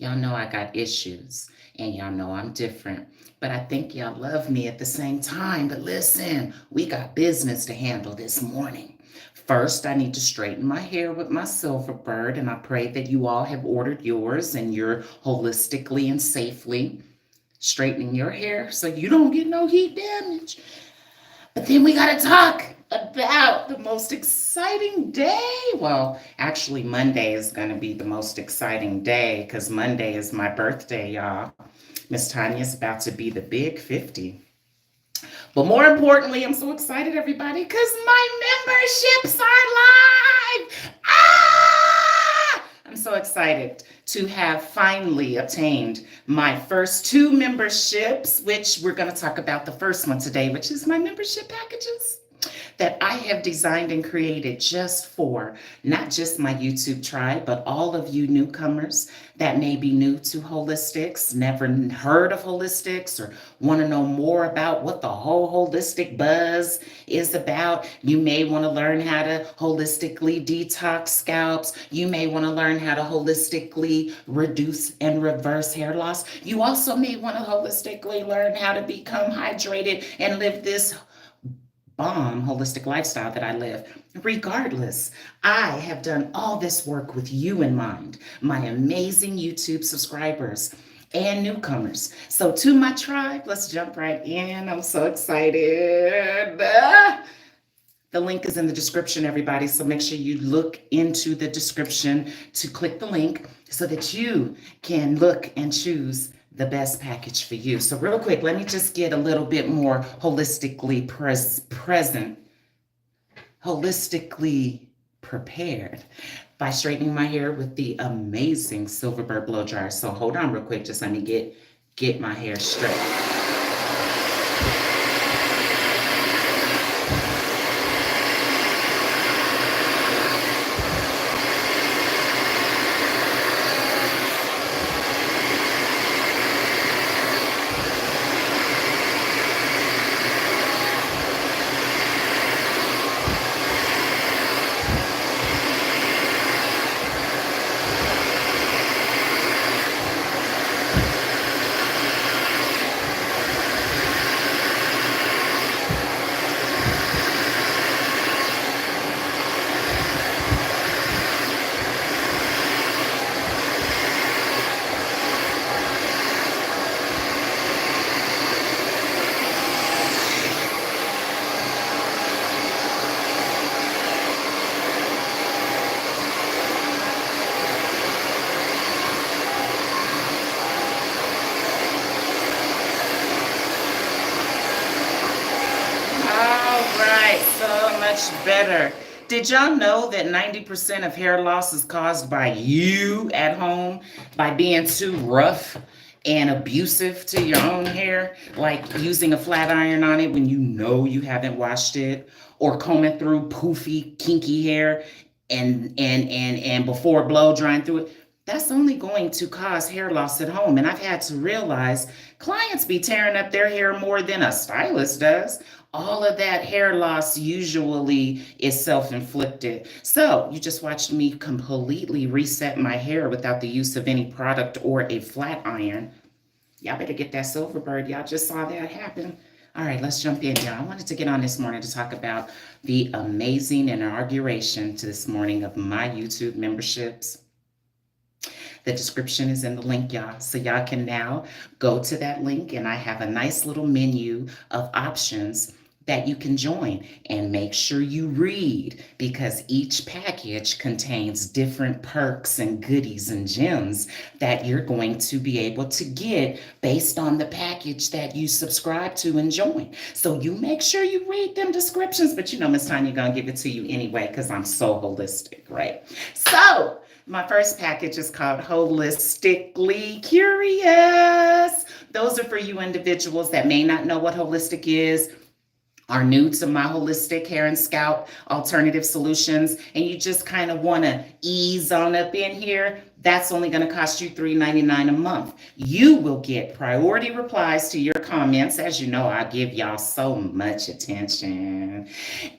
Y'all know I got issues and y'all know I'm different. But I think y'all love me at the same time. But listen, we got business to handle this morning. First, I need to straighten my hair with my silver bird, and I pray that you all have ordered yours and you're holistically and safely straightening your hair so you don't get no heat damage. But then we got to talk about the most exciting day. Well, actually, Monday is going to be the most exciting day because Monday is my birthday, y'all. Miss Tanya's about to be the big 50. But more importantly, I'm so excited, everybody, because my memberships are live. I'm so excited to have finally obtained my first two memberships, which we're going to talk about the first one today, which is my membership packages that I have designed and created just for not just my YouTube tribe, but all of you newcomers that may be new to holistics, never heard of holistics, or want to know more about what the whole holistic buzz is about. You may want to learn how to holistically detox scalps. You may want to learn how to holistically reduce and reverse hair loss. You also may want to holistically learn how to become hydrated and live this bomb holistic lifestyle that I live. Regardless, I have done all this work with you in mind, my amazing YouTube subscribers and newcomers. So to my tribe, let's jump right in. I'm so excited. The link is in the description, everybody. So make sure you look into the description to click the link so that you can look and choose the best package for you. So real quick, let me just get a little bit more holistically present, holistically prepared by straightening my hair with the amazing Silverbird blow dryer. So hold on real quick, just let me get my hair straight. So much better. Did y'all know that 90% of hair loss is caused by you at home by being too rough and abusive to your own hair, like using a flat iron on it when you know you haven't washed it, or combing through poofy, kinky hair and before blow drying through it? That's only going to cause hair loss at home. And I've had to realize clients be tearing up their hair more than a stylist does. All of that hair loss usually is self-inflicted. So you just watched me completely reset my hair without the use of any product or a flat iron. Y'all better get that silver bird. Y'all just saw that happen. All right, let's jump in, y'all. I wanted to get on this morning to talk about the amazing inauguration to this morning of my YouTube memberships. The description is in the link, y'all. So y'all can now go to that link, and I have a nice little menu of options that you can join. And make sure you read, because each package contains different perks and goodies and gems that you're going to be able to get based on the package that you subscribe to and join. So you make sure you read them descriptions. But you know, Miss Tanya gonna give it to you anyway, because I'm so holistic, right? So my first package is called Holistically Curious. Those are for you individuals that may not know what holistic is, are new to my holistic hair and scalp alternative solutions, and you just kind of want to ease on up in here. That's only going to cost you $3.99 a month. You will get priority replies to your comments. As you know, I give y'all so much attention.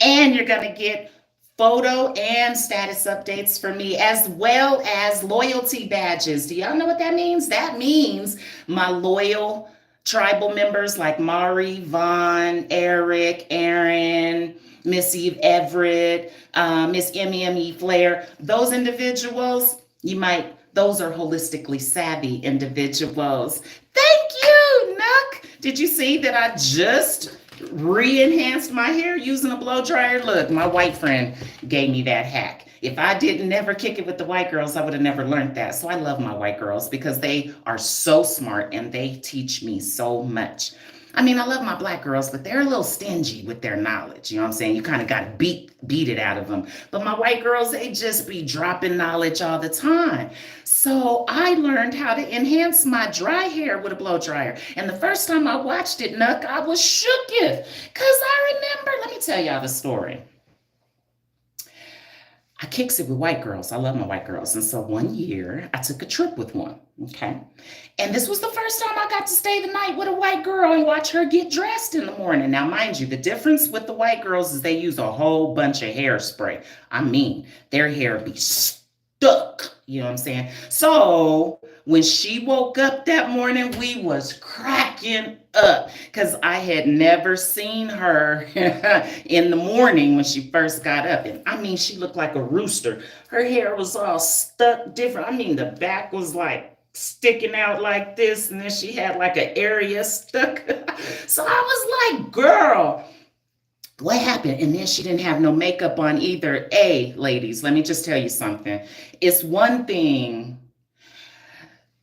And you're going to get photo and status updates for me, as well as loyalty badges. Do y'all know what that means? That means my loyal tribal members like Mari, Vaughn, Eric, Aaron, Miss Eve Everett, Miss Emmy Flair, those individuals, those are holistically savvy individuals. Thank you, Nook. Did you see that I just re-enhanced my hair using a blow dryer? Look, my white friend gave me that hack. If I didn't never kick it with the white girls, I would have never learned that. So I love my white girls because they are so smart and they teach me so much. I mean, I love my black girls, but they're a little stingy with their knowledge. You know what I'm saying? You kind of got to beat it out of them. But my white girls, they just be dropping knowledge all the time. So I learned how to enhance my dry hair with a blow dryer. And the first time I watched it, Nuck, I was shooketh. Because I remember, let me tell y'all the story. I kicks it with white girls. I love my white girls. And so one year I took a trip with one. Okay. And this was the first time I got to stay the night with a white girl and watch her get dressed in the morning. Now, mind you, the difference with the white girls is they use a whole bunch of hairspray. I mean, their hair be stuck. You know what I'm saying? So when she woke up that morning, we was cracking up because I had never seen her in the morning when she first got up. And I mean, she looked like a rooster. Her hair was all stuck different. I mean, the back was like sticking out like this, and then she had like an area stuck. So I was like, girl, what happened? And then she didn't have no makeup on either. Ladies, let me just tell you something. It's one thing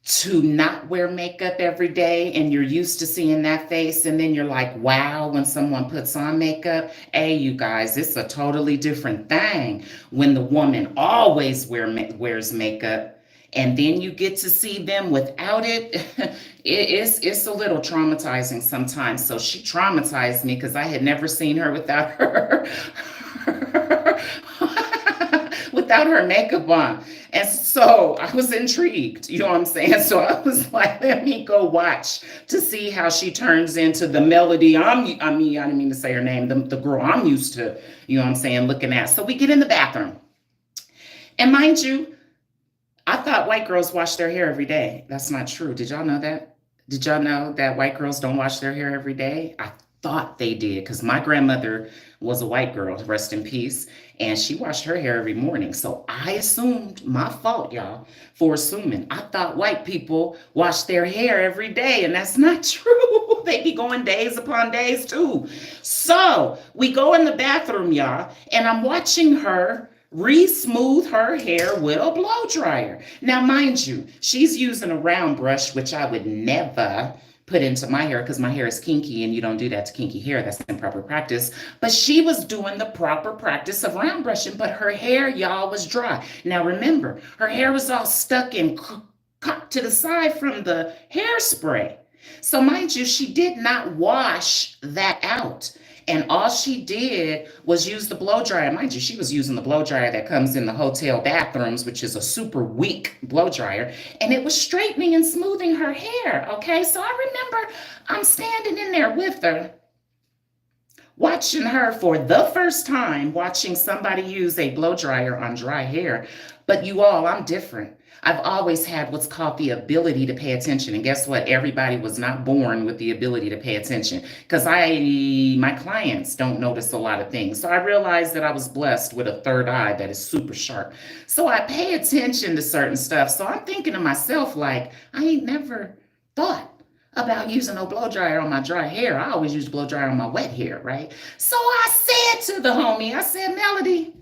to not wear makeup every day and you're used to seeing that face, and then you're like, wow, when someone puts on makeup. You guys, it's a totally different thing when the woman always wears makeup and then you get to see them without it. It's a little traumatizing sometimes. So she traumatized me because I had never seen her without her without her makeup on. And so I was intrigued, you know what I'm saying? So I was like, let me go watch to see how she turns into the Melody. I didn't mean to say her name, the girl I'm used to, you know what I'm saying, looking at. So we get in the bathroom. And mind you, I thought white girls wash their hair every day. That's not true. Did y'all know that? Did y'all know that white girls don't wash their hair every day? I thought they did because my grandmother was a white girl, rest in peace, and she washed her hair every morning. So I assumed, my fault, y'all, for assuming. I thought white people wash their hair every day, and that's not true. They be going days upon days too. So we go in the bathroom, y'all, and I'm watching her re-smooth her hair with a blow dryer. Now, mind you, she's using a round brush, which I would never put into my hair because my hair is kinky and you don't do that to kinky hair. That's improper practice. But she was doing the proper practice of round brushing, but her hair, y'all, was dry. Now, remember, her hair was all stuck and cocked to the side from the hairspray. So, mind you, she did not wash that out. And all she did was use the blow dryer. Mind you, she was using the blow dryer that comes in the hotel bathrooms, which is a super weak blow dryer. And it was straightening and smoothing her hair. Okay, so I remember I'm standing in there with her, watching her for the first time, watching somebody use a blow dryer on dry hair. But you all, I'm different. I've always had what's called the ability to pay attention. And guess what? Everybody was not born with the ability to pay attention because my clients don't notice a lot of things. So I realized that I was blessed with a third eye that is super sharp. So I pay attention to certain stuff. So I'm thinking to myself, like, I ain't never thought about using no blow dryer on my dry hair. I always use blow dryer on my wet hair, right? So I said to the homie, I said, Melody,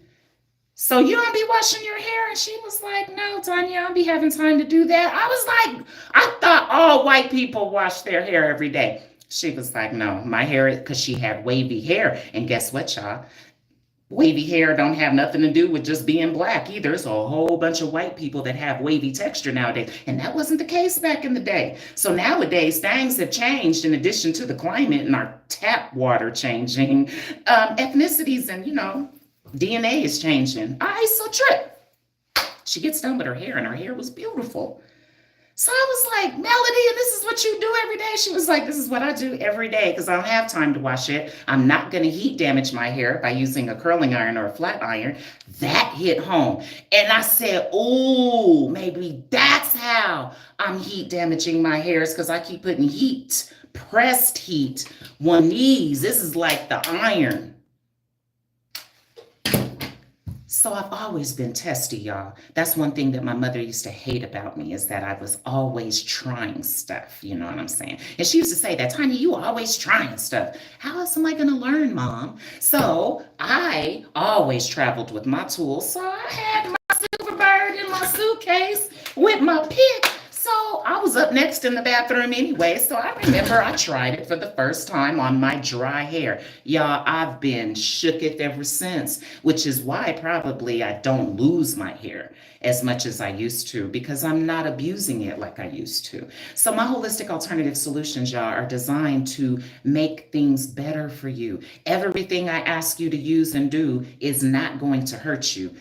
so you don't be washing your hair? And she was like, no, Tanya, I don't be having time to do that. I was like, I thought all white people wash their hair every day. She was like, no, my hair, because she had wavy hair. And guess what, y'all? Wavy hair don't have nothing to do with just being black either. There's a whole bunch of white people that have wavy texture nowadays. And that wasn't the case back in the day. So nowadays, things have changed in addition to the climate and our tap water changing, ethnicities and, DNA is changing. All right, so trip. She gets done with her hair, and her hair was beautiful. So I was like, Melody, and this is what you do every day? She was like, this is what I do every day because I don't have time to wash it. I'm not going to heat damage my hair by using a curling iron or a flat iron. That hit home. And I said, oh, maybe that's how I'm heat damaging my hairs because I keep putting heat, pressed heat, on these. This is like the iron. So I've always been testy, y'all. That's one thing that my mother used to hate about me is that I was always trying stuff. You know what I'm saying? And she used to say that, Tanya, you always trying stuff. How else am I going to learn, Mom? So I always traveled with my tools. So I had my silver bird in my suitcase with my pick. So I was up next in the bathroom anyway. So I remember I tried it for the first time on my dry hair. Y'all, I've been shooketh ever since, which is why probably I don't lose my hair as much as I used to because I'm not abusing it like I used to. So my holistic alternative solutions, y'all, are designed to make things better for you. Everything I ask you to use and do is not going to hurt you.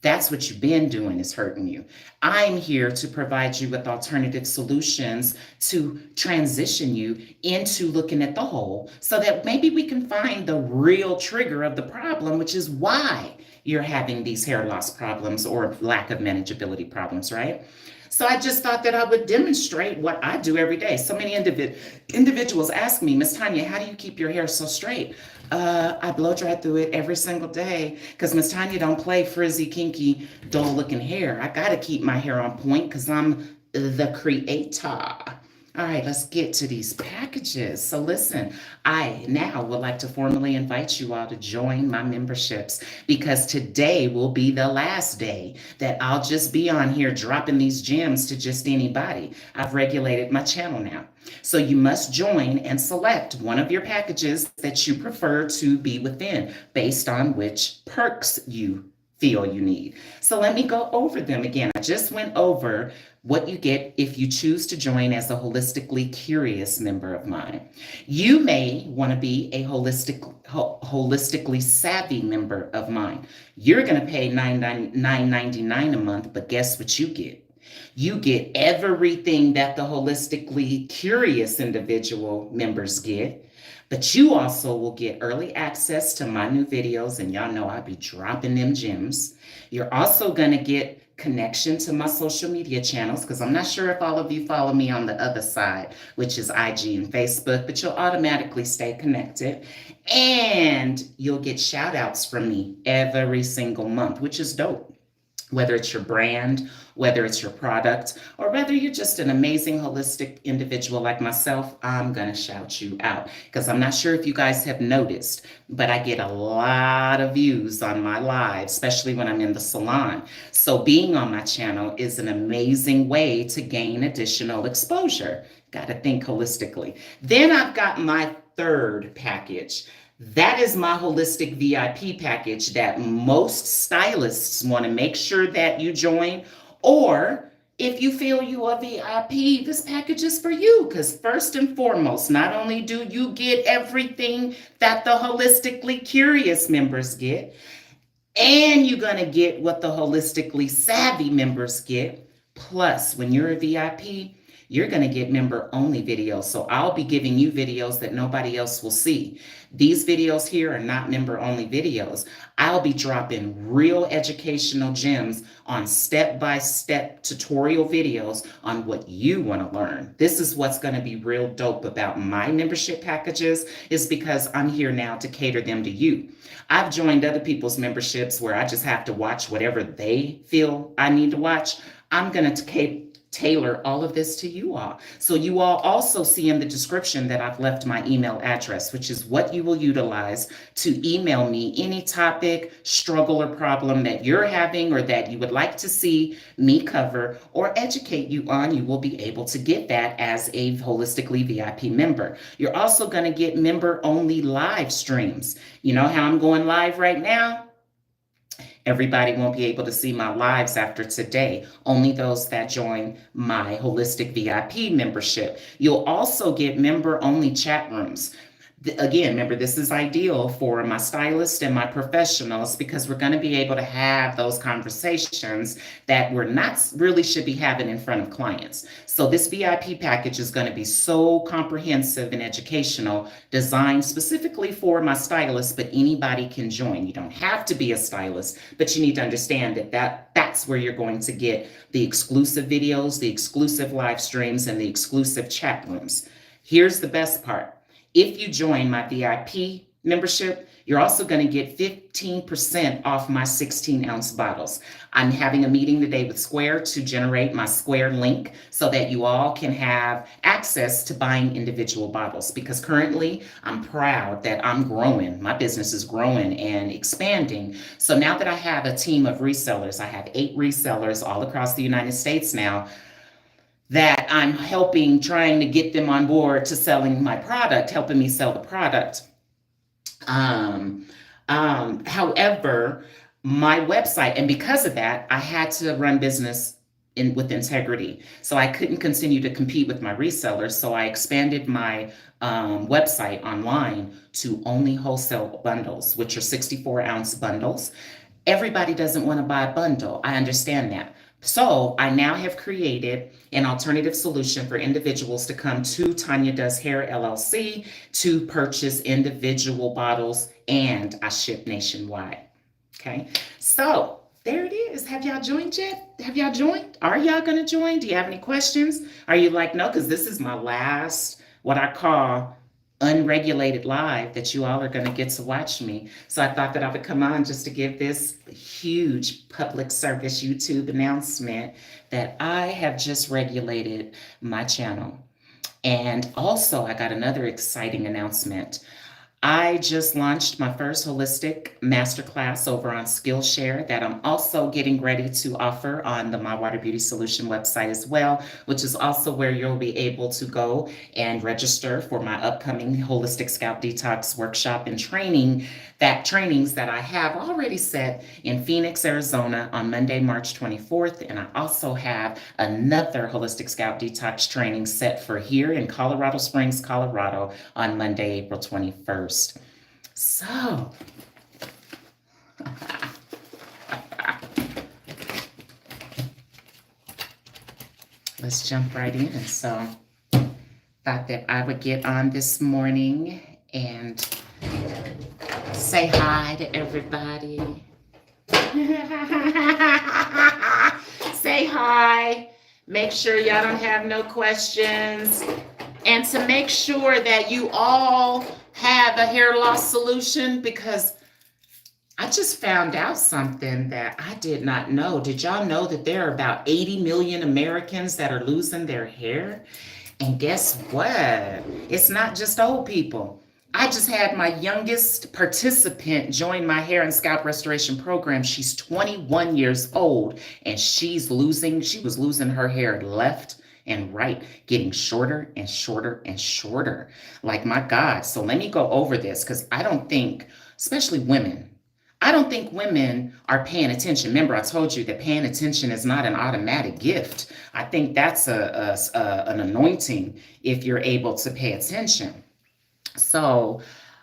That's what you've been doing is hurting you. I'm here to provide you with alternative solutions to transition you into looking at the whole so that maybe we can find the real trigger of the problem, which is why you're having these hair loss problems or lack of manageability problems, right? So I just thought that I would demonstrate what I do every day. So many individuals ask me, Miss Tanya, how do you keep your hair so straight? I blow dry through it every single day because Miss Tanya don't play frizzy, kinky, dull looking hair. I got to keep my hair on point because I'm the creator. All right, let's get to these packages. So listen, I now would like to formally invite you all to join my memberships because today will be the last day that I'll just be on here dropping these gems to just anybody. I've regulated my channel now. So you must join and select one of your packages that you prefer to be within based on which perks you feel you need. So let me go over them again. I just went over what you get if you choose to join as a holistically curious member of mine. You may want to be a holistically savvy member of mine. You're going to pay $9.99 a month, but guess what you get? You get everything that the holistically curious individual members get. But you also will get early access to my new videos, and y'all know I'll be dropping them gems. You're also going to get connection to my social media channels, because I'm not sure if all of you follow me on the other side, which is IG and Facebook, but you'll automatically stay connected. And you'll get shout outs from me every single month, which is dope. Whether it's your brand, whether it's your product, or whether you're just an amazing holistic individual like myself, I'm going to shout you out. Because I'm not sure if you guys have noticed, but I get a lot of views on my lives, especially when I'm in the salon. So being on my channel is an amazing way to gain additional exposure. Got to think holistically. Then I've got my third package. That is my holistic VIP package that most stylists want to make sure that you join. Or if you feel you are VIP, this package is for you. Because first and foremost, not only do you get everything that the holistically curious members get, and you're going to get what the holistically savvy members get. Plus, when you're a VIP, you're going to get member only videos. So I'll be giving you videos that nobody else will see. These videos here are not member only videos. I'll be dropping real educational gems on step-by-step tutorial videos on what you want to learn. This is what's going to be real dope about my membership packages is because I'm here now to cater them to you. I've joined other people's memberships where I just have to watch whatever they feel I need to watch. I'm going to tailor all of this to you all. So you all also see in the description that I've left my email address, which is what you will utilize to email me any topic, struggle, or problem that you're having or that you would like to see me cover or educate you on. You will be able to get that as a holistically VIP member. You're also going to get member only live streams. You know how I'm going live right now? Everybody won't be able to see my lives after today, only those that join my holistic VIP membership. You'll also get member only chat rooms. Again, remember, this is ideal for my stylist and my professionals because we're going to be able to have those conversations that we're not really should be having in front of clients. So this VIP package is going to be so comprehensive and educational, designed specifically for my stylist, but anybody can join. You don't have to be a stylist, but you need to understand that's where you're going to get the exclusive videos, the exclusive live streams, and the exclusive chat rooms. Here's the best part. If you join my VIP membership, you're also going to get 15% off my 16-ounce bottles. I'm having a meeting today with Square to generate my Square link so that you all can have access to buying individual bottles, because currently I'm proud that I'm growing. My business is growing and expanding. So now that I have a team of resellers, I have 8 resellers all across the United States now, that I'm helping, trying to get them on board to selling my product, helping me sell the product. However, my website, and because of that, I had to run business with integrity. So I couldn't continue to compete with my resellers. So I expanded my website online to only wholesale bundles, which are 64-ounce bundles. Everybody doesn't want to buy a bundle. I understand that. So I now have created an alternative solution for individuals to come to Tanya Does Hair LLC to purchase individual bottles, and I ship nationwide. Okay, so there it is. Have y'all joined yet? Have y'all joined? Are y'all going to join? Do you have any questions? Are you like, no, because this is my last, what I call unregulated live that you all are going to get to watch me. So I thought that I would come on just to give this huge public service YouTube announcement that I have just regulated my channel. And also I got another exciting announcement. I just launched my first holistic masterclass over on Skillshare that I'm also getting ready to offer on the MYWater Beauty Solution website as well, which is also where you'll be able to go and register for my upcoming Holistic Scalp Detox workshop and trainings that I have already set in Phoenix, Arizona on Monday, March 24th. And I also have another Holistic Scalp Detox training set for here in Colorado Springs, Colorado on Monday, April 21st. So, let's jump right in. So, thought that I would get on this morning and say hi to everybody. Say hi. Make sure y'all don't have no questions. And to make sure that you all have a hair loss solution, because I just found out something that I did not know. Did y'all know that there are about 80 million Americans that are losing their hair? And guess what? It's not just old people. I just had my youngest participant join my hair and scalp restoration program. She's 21 years old, and she was losing her hair left and right, getting shorter and shorter and shorter. Like, my God. So let me go over this, because I don't think, especially women, I don't think women are paying attention. Remember, I told you that paying attention is not an automatic gift. I think that's an anointing if you're able to pay attention. So,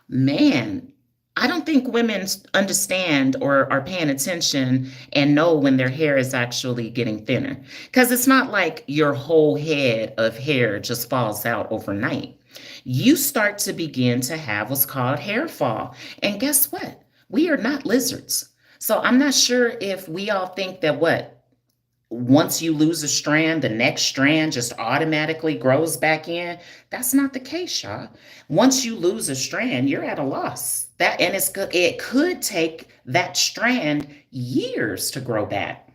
man, I don't think women understand or are paying attention and know when their hair is actually getting thinner. Because it's not like your whole head of hair just falls out overnight. You start to begin to have what's called hair fall. And guess what? We are not lizards. So I'm not sure if we all think that once you lose a strand, the next strand just automatically grows back in. That's not the case, y'all. Once you lose a strand, you're at a loss. It could take that strand years to grow back.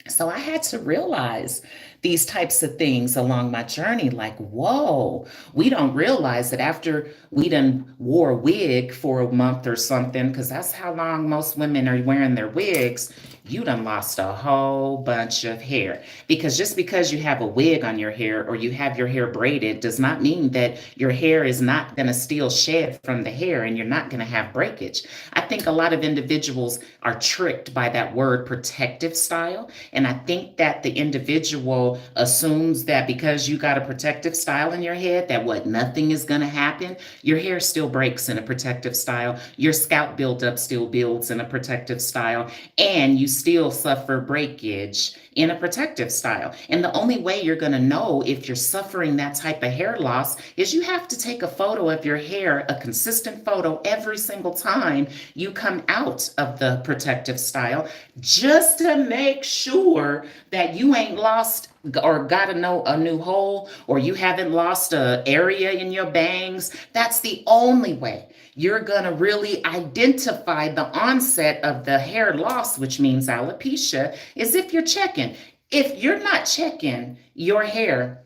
So I had to realize these types of things along my journey, like, whoa, we don't realize that after we done wore a wig for a month or something, because that's how long most women are wearing their wigs, you done lost a whole bunch of hair. Because just because you have a wig on your hair or you have your hair braided does not mean that your hair is not going to still shed from the hair and you're not going to have breakage. I think a lot of individuals are tricked by that word protective style. And I think that the individual individual assumes that because you got a protective style in your head, that what, nothing is going to happen. Your hair still breaks in a protective style. Your scalp buildup still builds in a protective style. And you still suffer breakage in a protective style. And the only way you're going to know if you're suffering that type of hair loss is you have to take a photo of your hair, a consistent photo every single time you come out of the protective style, just to make sure that you ain't lost or got a new hole, or you haven't lost an area in your bangs. That's the only way you're going to really identify the onset of the hair loss, which means alopecia, is if you're checking. If you're not checking your hair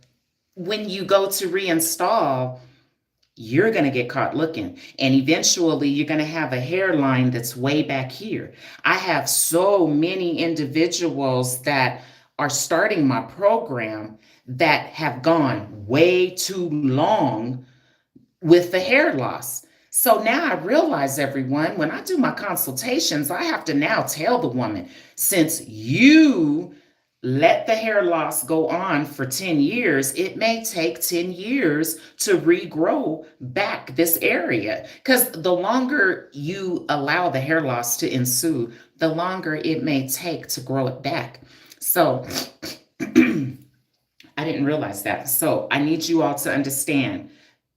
when you go to reinstall, you're going to get caught looking. And eventually you're going to have a hairline that's way back here. I have so many individuals that are starting my program that have gone way too long with the hair loss. So now I realize, everyone, when I do my consultations, I have to now tell the woman, since you let the hair loss go on for 10 years, it may take 10 years to regrow back this area. Because the longer you allow the hair loss to ensue, the longer it may take to grow it back. So I didn't realize that. So I need you all to understand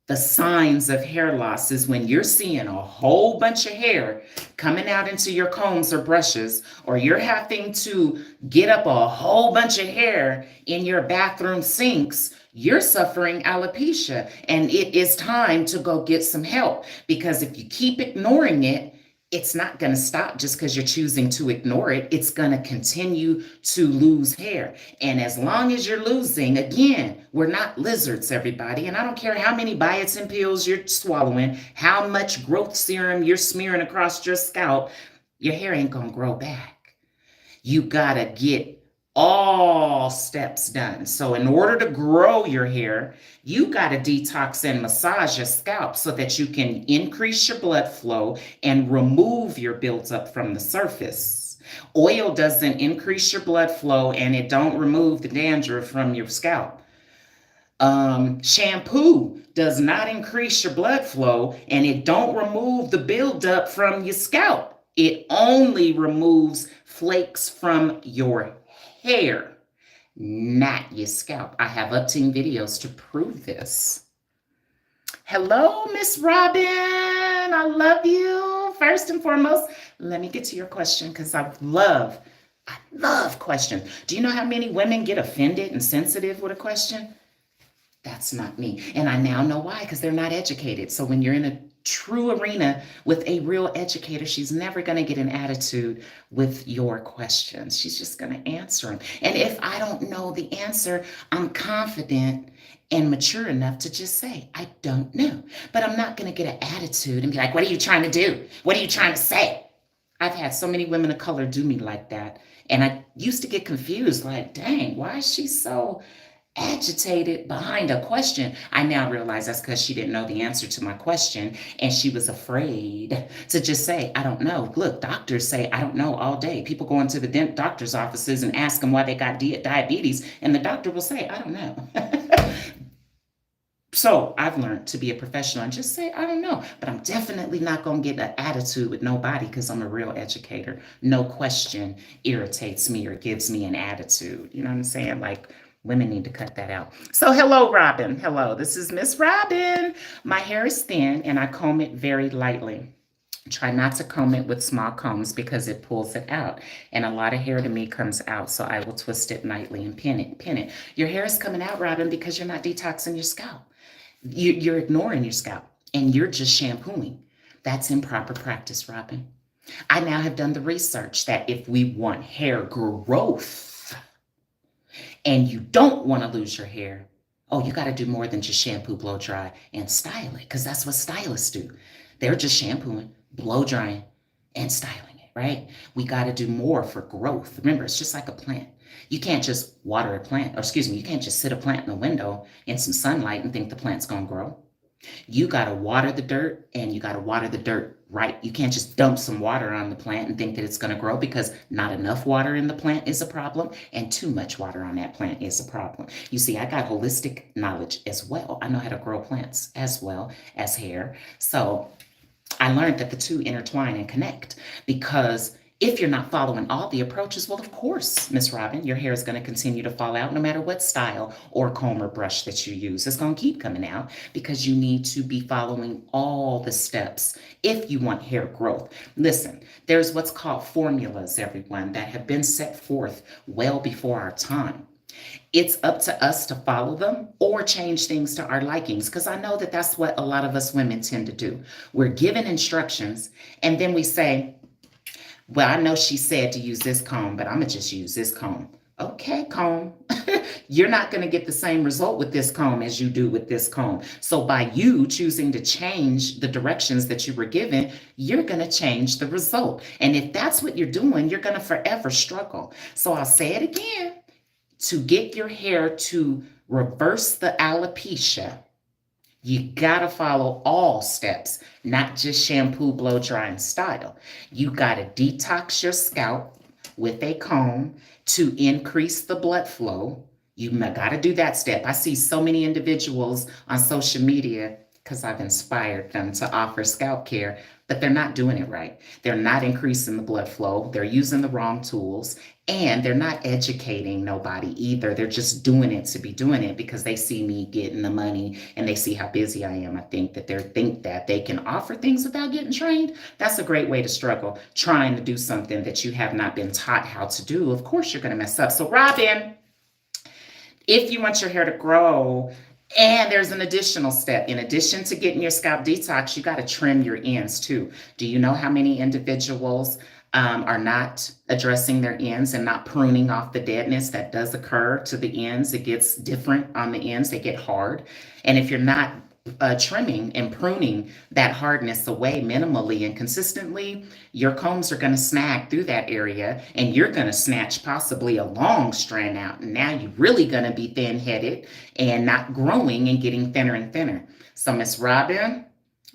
the signs of hair loss is when you're seeing a whole bunch of hair coming out into your combs or brushes, or you're having to get up a whole bunch of hair in your bathroom sinks. You're suffering alopecia, and it is time to go get some help, because if you keep ignoring it, it's not going to stop just because you're choosing to ignore it. It's going to continue to lose hair. And as long as you're losing, again, we're not lizards, everybody. And I don't care how many biotin pills you're swallowing, how much growth serum you're smearing across your scalp, your hair ain't going to grow back. You got to get all steps done. So in order to grow your hair, you got to detox and massage your scalp so that you can increase your blood flow and remove your buildup from the surface. Oil doesn't increase your blood flow, and it don't remove the dandruff from your scalp. Shampoo does not increase your blood flow, and it don't remove the buildup from your scalp. It only removes flakes from your hair, not your scalp. I have up-team videos to prove this. Hello, Miss Robin. I love you. First and foremost, let me get to your question, because I love questions. Do you know how many women get offended and sensitive with a question? That's not me. And I now know why, because they're not educated. So when you're in a true arena with a real educator, she's never going to get an attitude with your questions. She's just going to answer them. And if I don't know the answer, I'm confident and mature enough to just say, I don't know. But I'm not going to get an attitude and be like, what are you trying to do? What are you trying to say? I've had so many women of color do me like that. And I used to get confused, like, dang, why is she so agitated behind a question? I now realize that's because she didn't know the answer to my question, and she was afraid to just say, I don't know. Look, doctors say, I don't know all day. People go into the doctor's offices and ask them why they got diabetes, and the doctor will say, I don't know. So I've learned to be a professional and just say, I don't know, but I'm definitely not going to get an attitude with nobody, because I'm a real educator. No question irritates me or gives me an attitude. You know what I'm saying? Like, women need to cut that out. So hello, Robin. Hello, this is Miss Robin. My hair is thin and I comb it very lightly. Try not to comb it with small combs because it pulls it out. And a lot of hair to me comes out, so I will twist it nightly and pin it. Your hair is coming out, Robin, because you're not detoxing your scalp. You're ignoring your scalp and you're just shampooing. That's improper practice, Robin. I now have done the research that if we want hair growth and you don't want to lose your hair, you got to do more than just shampoo, blow dry, and style it, because that's what stylists do. They're just shampooing, blow drying, and styling it, right? We got to do more for growth. Remember, it's just like a plant. You can't just water a plant, you can't just sit a plant in the window in some sunlight and think the plant's going to grow. You got to water the dirt, and you got to water the dirt right? You can't just dump some water on the plant and think that it's going to grow, because not enough water in the plant is a problem, and too much water on that plant is a problem. You see, I got holistic knowledge as well. I know how to grow plants as well as hair. So I learned that the two intertwine and connect, because if you're not following all the approaches, well, of course, Miss Robin, your hair is going to continue to fall out no matter what style or comb or brush that you use. It's going to keep coming out because you need to be following all the steps if you want hair growth. Listen, there's what's called formulas, everyone, that have been set forth well before our time. It's up to us to follow them or change things to our likings, because I know that that's what a lot of us women tend to do. We're given instructions and then we say, well, I know she said to use this comb, but I'm going to just use this comb. Okay, comb. You're not going to get the same result with this comb as you do with this comb. So by you choosing to change the directions that you were given, you're going to change the result. And if that's what you're doing, you're going to forever struggle. So I'll say it again. To get your hair to reverse the alopecia, you gotta follow all steps, not just shampoo, blow dry, and style. You gotta detox your scalp with a comb to increase the blood flow. You gotta do that step. I see so many individuals on social media, because I've inspired them to offer scalp care, but they're not doing it right. They're not increasing the blood flow. They're using the wrong tools, and they're not educating nobody either. They're just doing it to be doing it because they see me getting the money and they see how busy I am. I think that they can offer things without getting trained. That's a great way to struggle, trying to do something that you have not been taught how to do. Of course, you're going to mess up. So, Robin, if you want your hair to grow, and there's an additional step. In addition to getting your scalp detox, you got to trim your ends too. Do you know how many individuals are not addressing their ends and not pruning off the deadness that does occur to the ends? It gets different on the ends. They get hard. And if you're not trimming and pruning that hardness away minimally and consistently, your combs are going to snag through that area and you're going to snatch possibly a long strand out. And now you're really going to be thin-headed and not growing and getting thinner and thinner. So, Miss Robin,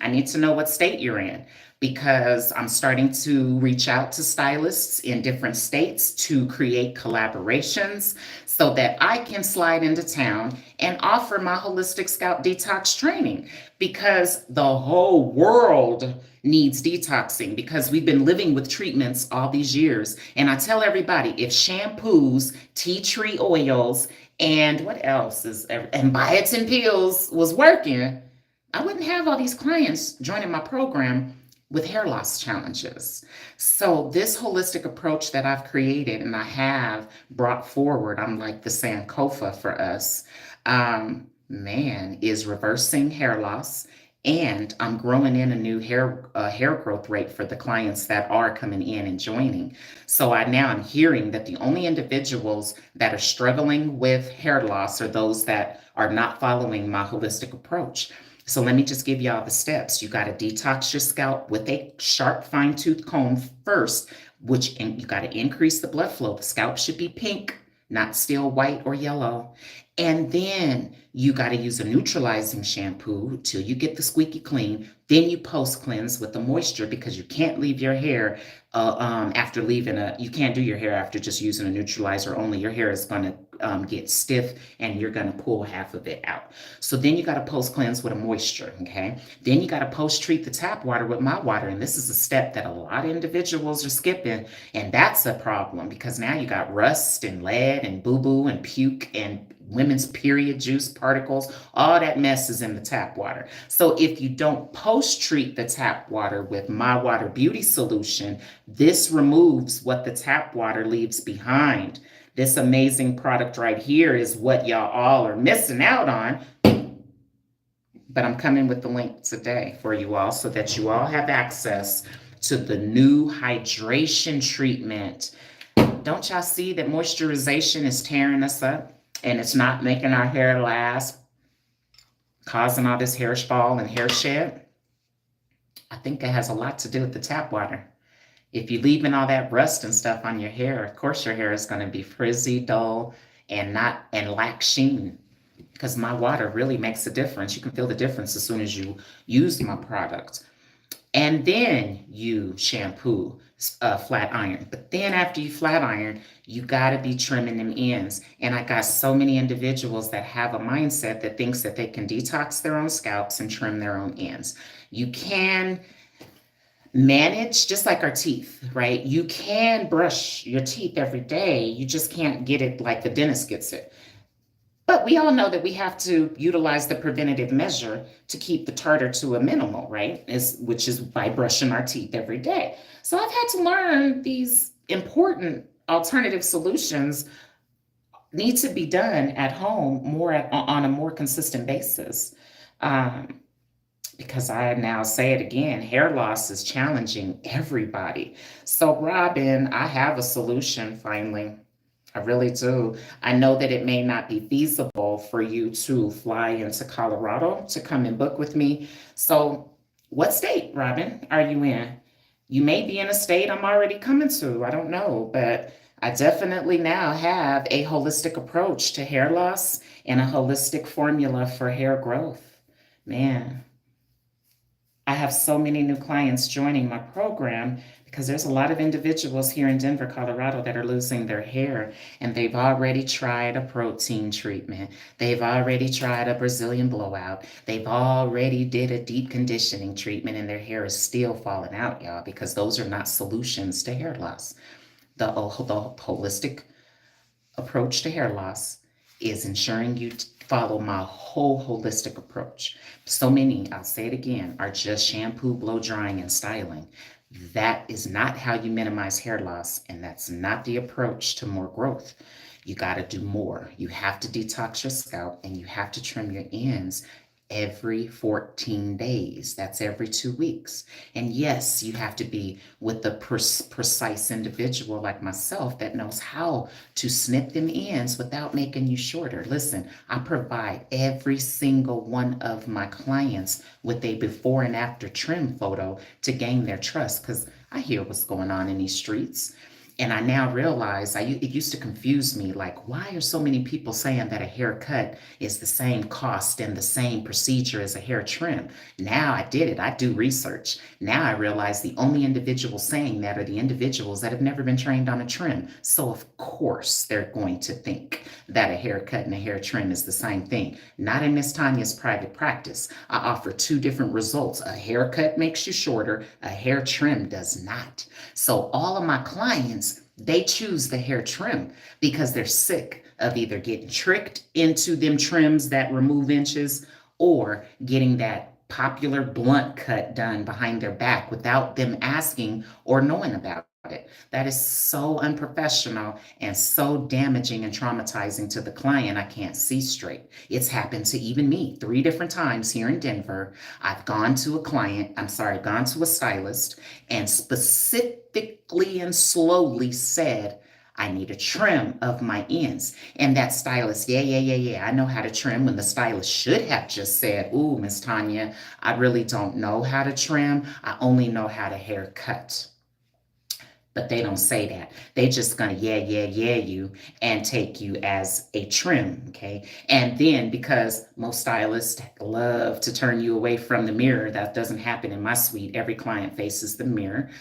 I need to know what state you're in, because I'm starting to reach out to stylists in different states to create collaborations so that I can slide into town and offer my holistic scalp detox training, because the whole world needs detoxing, because we've been living with treatments all these years. And I tell everybody, if shampoos, tea tree oils, and what else and biotin pills was working, I wouldn't have all these clients joining my program with hair loss challenges. So this holistic approach that I've created and I have brought forward, I'm like the Sankofa for us, is reversing hair loss. And I'm growing in a new hair growth rate for the clients that are coming in and joining. So I'm hearing that the only individuals that are struggling with hair loss are those that are not following my holistic approach. So let me just give y'all the steps. You got to detox your scalp with a sharp, fine-tooth comb first, and you got to increase the blood flow. The scalp should be pink, not still white or yellow. And then you got to use a neutralizing shampoo till you get the squeaky clean. Then you post cleanse with the moisture, because you can't leave your hair you can't do your hair after just using a neutralizer only. Your hair is going to get stiff and you're going to pull half of it out. So then you got to post cleanse with a moisture. Okay. Then you got to post treat the tap water with MYWater. And this is a step that a lot of individuals are skipping. And that's a problem, because now you got rust and lead and boo-boo and puke and women's period juice particles. All that mess is in the tap water. So if you don't post-treat the tap water with MYWater Beauty Solution, this removes what the tap water leaves behind. This amazing product right here is what y'all all are missing out on. But I'm coming with the link today for you all so that you all have access to the new hydration treatment. Don't y'all see that moisturization is tearing us up? And it's not making our hair last, causing all this hair fall and hair shed? I think it has a lot to do with the tap water. If you're leaving all that rust and stuff on your hair, of course your hair is going to be frizzy, dull, and lack sheen. Because MYWater really makes a difference. You can feel the difference as soon as you use my product. And then you shampoo, flat iron. But then after you flat iron, you got to be trimming them ends. And I got so many individuals that have a mindset that thinks that they can detox their own scalps and trim their own ends. You can manage, just like our teeth, right? You can brush your teeth every day. You just can't get it like the dentist gets it. But we all know that we have to utilize the preventative measure to keep the tartar to a minimal, right? Which is by brushing our teeth every day. So I've had to learn these important alternative solutions need to be done at home on a more consistent basis. Um, because I now say it again, hair loss is challenging everybody. So, Robin, I have a solution finally. I really do. I know that it may not be feasible for you to fly into Colorado to come and book with me. So, what state, Robin, are you in? You may be in a state I'm already coming to. I don't know, but I definitely now have a holistic approach to hair loss and a holistic formula for hair growth. Man, I have so many new clients joining my program because there's a lot of individuals here in Denver, Colorado that are losing their hair and they've already tried a protein treatment. They've already tried a Brazilian blowout. They've already did a deep conditioning treatment and their hair is still falling out, y'all, because those are not solutions to hair loss. The holistic approach to hair loss is ensuring you follow my whole holistic approach. So many, I'll say it again, are just shampoo, blow drying, and styling. That is not how you minimize hair loss, and that's not the approach to more growth. You got to do more. You have to detox your scalp and you have to trim your ends every 14 days. That's every 2 weeks. And yes, you have to be with a precise individual like myself that knows how to snip them ends without making you shorter. Listen, I provide every single one of my clients with a before and after trim photo to gain their trust because I hear what's going on in these streets. And I now realize it used to confuse me like, why are so many people saying that a haircut is the same cost and the same procedure as a hair trim? Now I did it. I do research. Now I realize the only individuals saying that are the individuals that have never been trained on a trim. So, of course, they're going to think that a haircut and a hair trim is the same thing. Not in Miss Tanya's private practice. I offer two different results. A haircut makes you shorter, a hair trim does not. So all of my clients, they choose the hair trim because they're sick of either getting tricked into them trims that remove inches or getting that popular blunt cut done behind their back without them asking or knowing about it. That is so unprofessional and so damaging and traumatizing to the client. I can't see straight. It's happened to even me 3 different times here in Denver. I've gone to gone to a stylist and specifically and slowly said, I need a trim of my ends. And that stylist, yeah, I know how to trim, when the stylist should have just said, ooh, Miss Tanya, I really don't know how to trim. I only know how to haircut. But they don't say that. They just gonna yeah you and take you as a trim, okay? And then because most stylists love to turn you away from the mirror, that doesn't happen in my suite. Every client faces the mirror.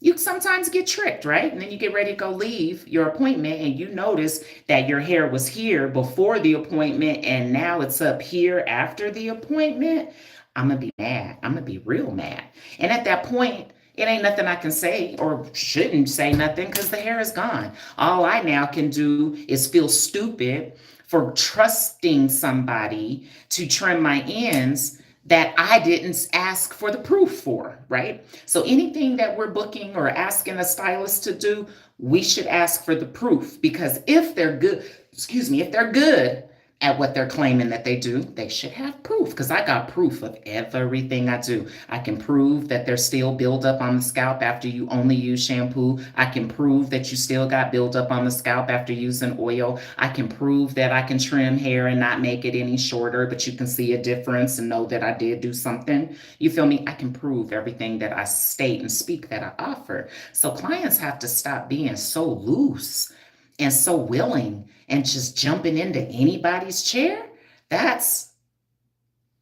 You sometimes get tricked, right? And then you get ready to go leave your appointment and you notice that your hair was here before the appointment and now it's up here after the appointment. I'm gonna be mad. I'm gonna be real mad. And at that point, it ain't nothing I can say or shouldn't say nothing because the hair is gone. All I now can do is feel stupid for trusting somebody to trim my ends that I didn't ask for the proof for, right? So anything that we're booking or asking a stylist to do, we should ask for the proof because if they're good, if they're good at what they're claiming that they do, they should have proof because I got proof of everything I do. I can prove that there's still buildup on the scalp after you only use shampoo. I can prove that you still got buildup on the scalp after using oil. I can prove that I can trim hair and not make it any shorter, but you can see a difference and know that I did do something. You feel me? I can prove everything that I state and speak that I offer. So clients have to stop being so loose and so willing and just jumping into anybody's chair. That's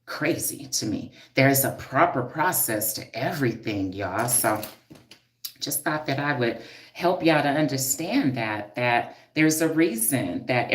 crazy to me. There's a proper process to everything, y'all. So just thought that I would help y'all to understand that there's a reason that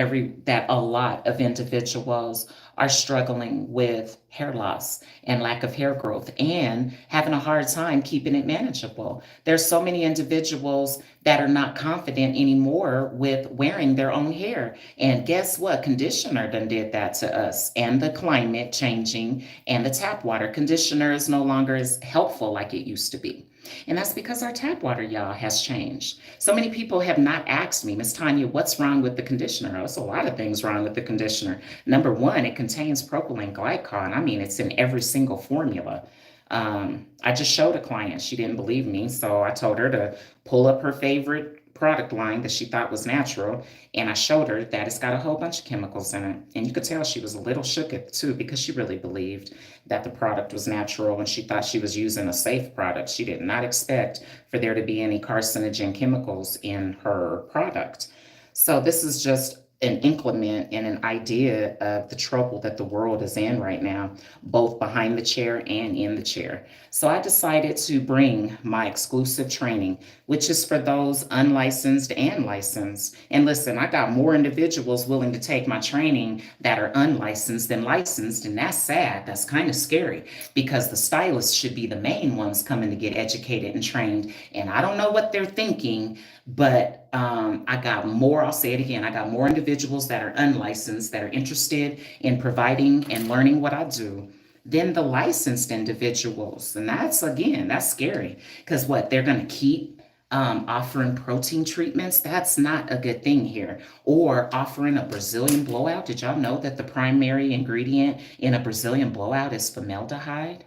a lot of individuals are struggling with hair loss and lack of hair growth and having a hard time keeping it manageable. There's so many individuals that are not confident anymore with wearing their own hair. And guess what? Conditioner done did that to us, and the climate changing and the tap water. Conditioner is no longer as helpful like it used to be. And that's because our tap water, y'all, has changed. So many people have not asked me, Miss Tanya, what's wrong with the conditioner? There's a lot of things wrong with the conditioner. Number one, it contains propylene glycol. I mean, it's in every single formula. I just showed a client. She didn't believe me. So I told her to pull up her favorite product line that she thought was natural. And I showed her that it's got a whole bunch of chemicals in it. And you could tell she was a little shook at too, because she really believed that the product was natural and she thought she was using a safe product. She did not expect for there to be any carcinogen chemicals in her product. So this is just an increment and an idea of the trouble that the world is in right now, both behind the chair and in the chair. So I decided to bring my exclusive training, which is for those unlicensed and licensed. And listen, I got more individuals willing to take my training that are unlicensed than licensed, and that's sad. That's kind of scary, because the stylists should be the main ones coming to get educated and trained. And I don't know what they're thinking, but I got more, I'll say it again, I got more individuals that are unlicensed that are interested in providing and learning what I do than the licensed individuals. And that's, again, that's scary, because what, they're going to keep offering protein treatments? That's not a good thing here. Or offering a Brazilian blowout. Did y'all know that the primary ingredient in a Brazilian blowout is formaldehyde?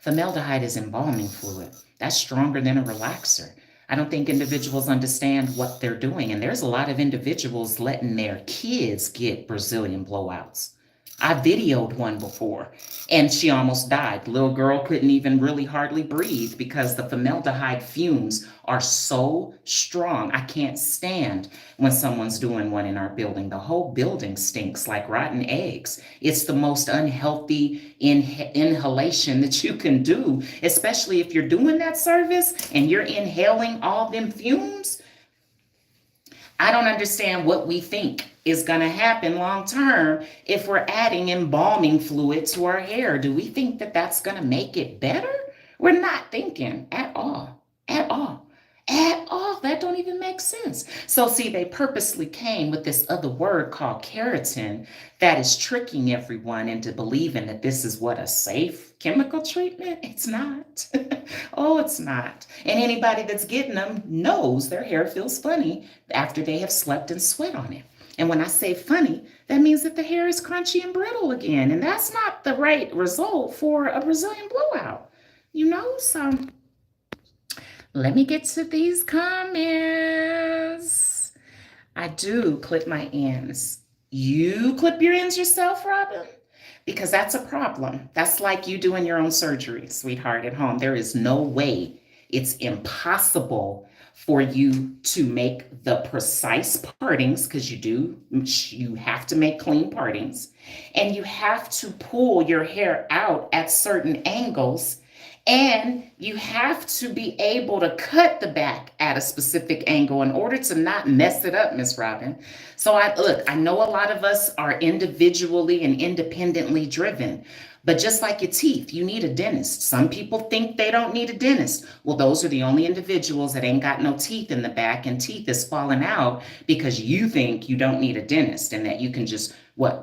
Formaldehyde is embalming fluid. That's stronger than a relaxer. I don't think individuals understand what they're doing. And there's a lot of individuals letting their kids get Brazilian blowouts. I videoed one before, and she almost died. The little girl couldn't even really hardly breathe because the formaldehyde fumes are so strong. I can't stand when someone's doing one in our building. The whole building stinks like rotten eggs. It's the most unhealthy inhalation that you can do, especially if you're doing that service and you're inhaling all them fumes. I don't understand what we think is going to happen long term if we're adding embalming fluid to our hair. Do we think that that's going to make it better? We're not thinking at all, at all, at all. That don't even make sense. So see, they purposely came with this other word called keratin that is tricking everyone into believing that this is what, a safe chemical treatment? It's not. Oh, it's not. And anybody that's getting them knows their hair feels funny after they have slept and sweat on it. And when I say funny, that means that the hair is crunchy and brittle again. And that's not the right result for a Brazilian blowout, So let me get to these comments. I do clip my ends. You clip your ends yourself, Robin? Because that's a problem. That's like you doing your own surgery, sweetheart, at home. There is no way, it's impossible for you to make the precise partings, because you have to make clean partings, and you have to pull your hair out at certain angles, and you have to be able to cut the back at a specific angle in order to not mess it up, Miss Robin. So I know a lot of us are individually and independently driven, but just like your teeth, you need a dentist. Some people think they don't need a dentist. Well, those are the only individuals that ain't got no teeth in the back, and teeth is falling out because you think you don't need a dentist and that you can just,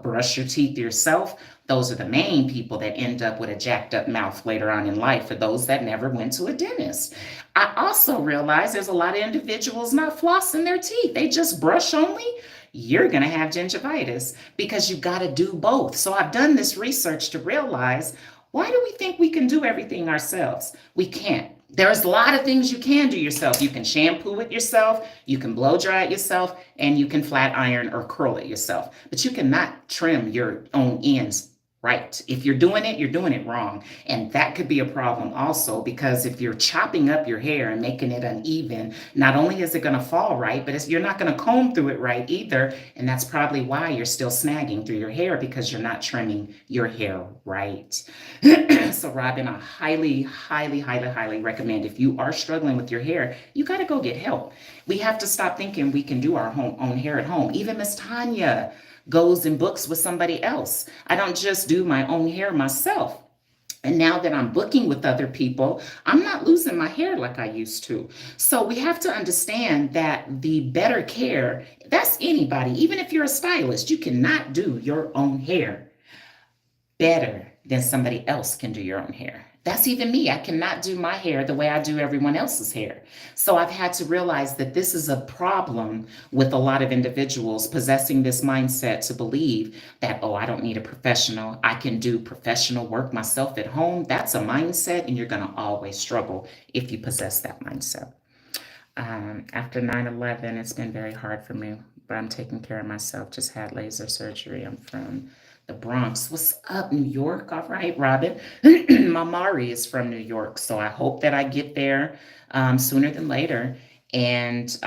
brush your teeth yourself. Those are the main people that end up with a jacked up mouth later on in life, for those that never went to a dentist. I also realize there's a lot of individuals not flossing their teeth. They just brush only. You're going to have gingivitis because you got to do both. So I've done this research to realize, why do we think we can do everything ourselves? We can't. There's a lot of things you can do yourself. You can shampoo it yourself, you can blow dry it yourself, and you can flat iron or curl it yourself. But you cannot trim your own ends right. If you're doing it wrong. And that could be a problem also, because if you're chopping up your hair and making it uneven, not only is it going to fall right, but you're not going to comb through it right either. And that's probably why you're still snagging through your hair, because you're not trimming your hair right. So Robin, I highly, highly, highly, highly recommend, if you are struggling with your hair, you got to go get help. We have to stop thinking we can do our own hair at home. Even Miss Tanya goes and books with somebody else. I don't just do my own hair myself. And now that I'm booking with other people, I'm not losing my hair like I used to. So we have to understand that the better care, that's anybody, even if you're a stylist, you cannot do your own hair better than somebody else can do your own hair. That's even me. I cannot do my hair the way I do everyone else's hair. So I've had to realize that this is a problem with a lot of individuals possessing this mindset to believe that, oh, I don't need a professional. I can do professional work myself at home. That's a mindset, and you're going to always struggle if you possess that mindset. After 9/11, it's been very hard for me, but I'm taking care of myself. Just had laser surgery. I'm from the Bronx. What's up, New York? All right, Robin. My Mari is from New York, so I hope that I get there sooner than later and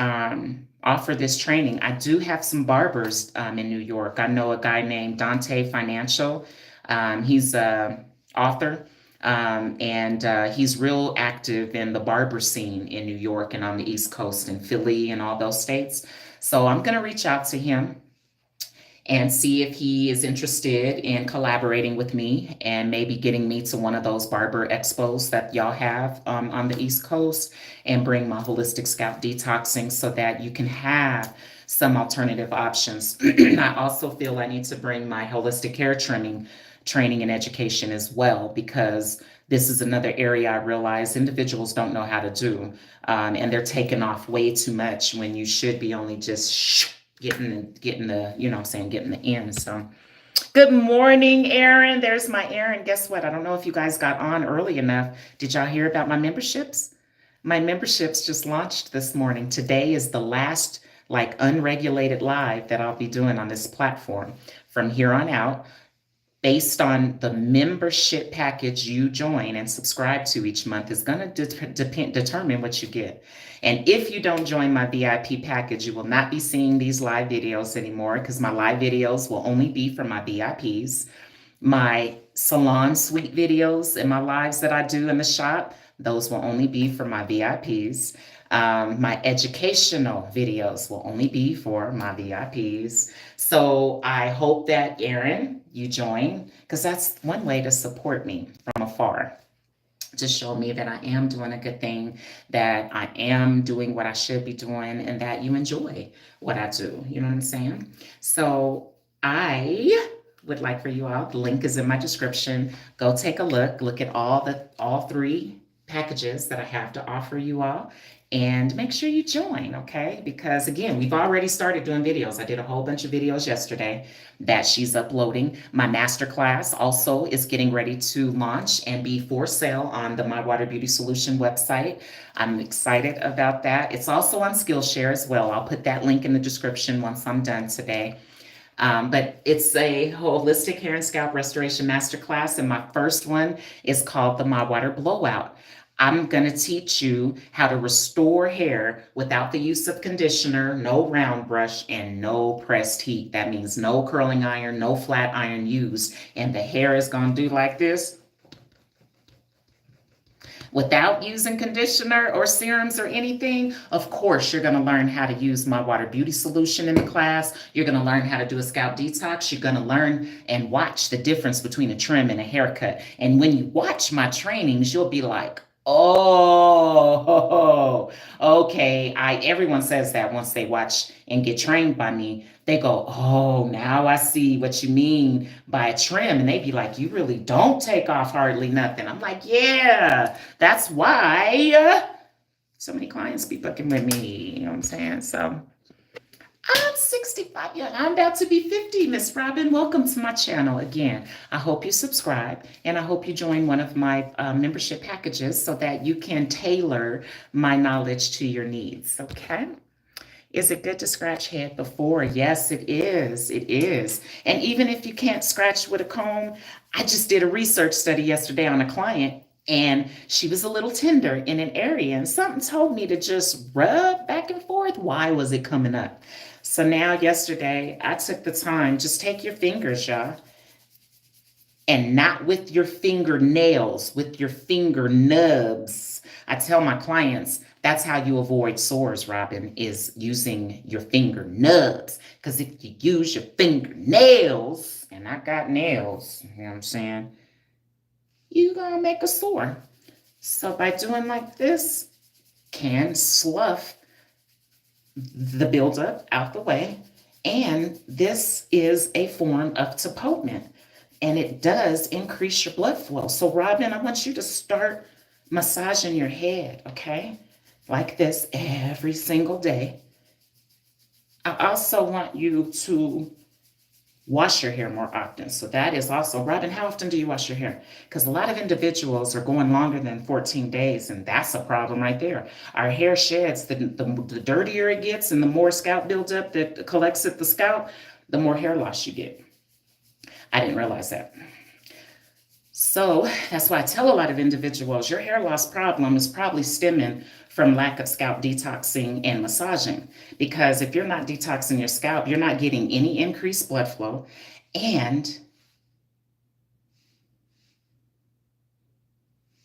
offer this training. I do have some barbers in New York. I know a guy named Dante Financial. He's an author. And he's real active in the barber scene in New York and on the East Coast and Philly and all those states. So I'm going to reach out to him and see if he is interested in collaborating with me and maybe getting me to one of those barber expos that y'all have on the East Coast, and bring my holistic scalp detoxing so that you can have some alternative options. I also feel I need to bring my holistic hair training and education as well, because this is another area I realize individuals don't know how to do. And they're taking off way too much when you should be only just getting the, you know what I'm saying, getting the end. So good morning, Aaron. There's my Aaron. Guess what? I don't know if you guys got on early enough. Did y'all hear about my memberships? My memberships just launched this morning. Today is the last unregulated live that I'll be doing on this platform. From here on out, based on the membership package you join and subscribe to each month, is going to determine what you get. And if you don't join my VIP package, you will not be seeing these live videos anymore, because my live videos will only be for my VIPs. My salon suite videos and my lives that I do in the shop, those will only be for my VIPs. My educational videos will only be for my VIPs. So I hope that, Aaron, you join, because that's one way to support me from afar, to show me that I am doing a good thing, that I am doing what I should be doing, and that you enjoy what I do. You know what I'm saying? So I would like for you all, the link is in my description. Go take a look at all three packages that I have to offer you all, and make sure you join, okay? Because again, we've already started doing videos. I did a whole bunch of videos yesterday that she's uploading. My masterclass also is getting ready to launch and be for sale on the MYWater Beauty Solution website. I'm excited about that. It's also on Skillshare as well. I'll put that link in the description once I'm done today. But it's a holistic hair and scalp restoration masterclass, and my first one is called the MYWater Blowout. I'm going to teach you how to restore hair without the use of conditioner, no round brush, and no pressed heat. That means no curling iron, no flat iron used. And the hair is going to do like this. Without using conditioner or serums or anything. Of course, you're going to learn how to use MYWater Beauty Solution in the class. You're going to learn how to do a scalp detox. You're going to learn and watch the difference between a trim and a haircut. And when you watch my trainings, you'll be like, oh, okay. Everyone says that once they watch and get trained by me. They go, oh, now I see what you mean by a trim. And they be like, you really don't take off hardly nothing. I'm like, yeah, that's why so many clients be booking with me. You know what I'm saying? So I'm 65. Yeah, I'm about to be 50, Miss Robin. Welcome to my channel again. I hope you subscribe, and I hope you join one of my membership packages so that you can tailor my knowledge to your needs, okay? Is it good to scratch head before? Yes, it is. It is. And even if you can't scratch with a comb, I just did a research study yesterday on a client, and she was a little tender in an area, and something told me to just rub back and forth. Why was it coming up? So now, yesterday, I took the time, just take your fingers, y'all, and not with your fingernails, with your finger nubs. I tell my clients that's how you avoid sores, Robin, is using your finger nubs. Because if you use your fingernails, and I got nails, you know what I'm saying, you're going to make a sore. So by doing like this, can slough the buildup out the way. And this is a form of tapotement, and it does increase your blood flow. So, Robin, I want you to start massaging your head, okay? Like this every single day. I also want you to wash your hair more often. So that is also, Robin, how often do you wash your hair? Because a lot of individuals are going longer than 14 days, and that's a problem right there. Our hair sheds, the dirtier it gets and the more scalp buildup that collects at the scalp, the more hair loss you get. I didn't realize that. So that's why I tell a lot of individuals your hair loss problem is probably stemming from lack of scalp detoxing and massaging. Because if you're not detoxing your scalp, you're not getting any increased blood flow. And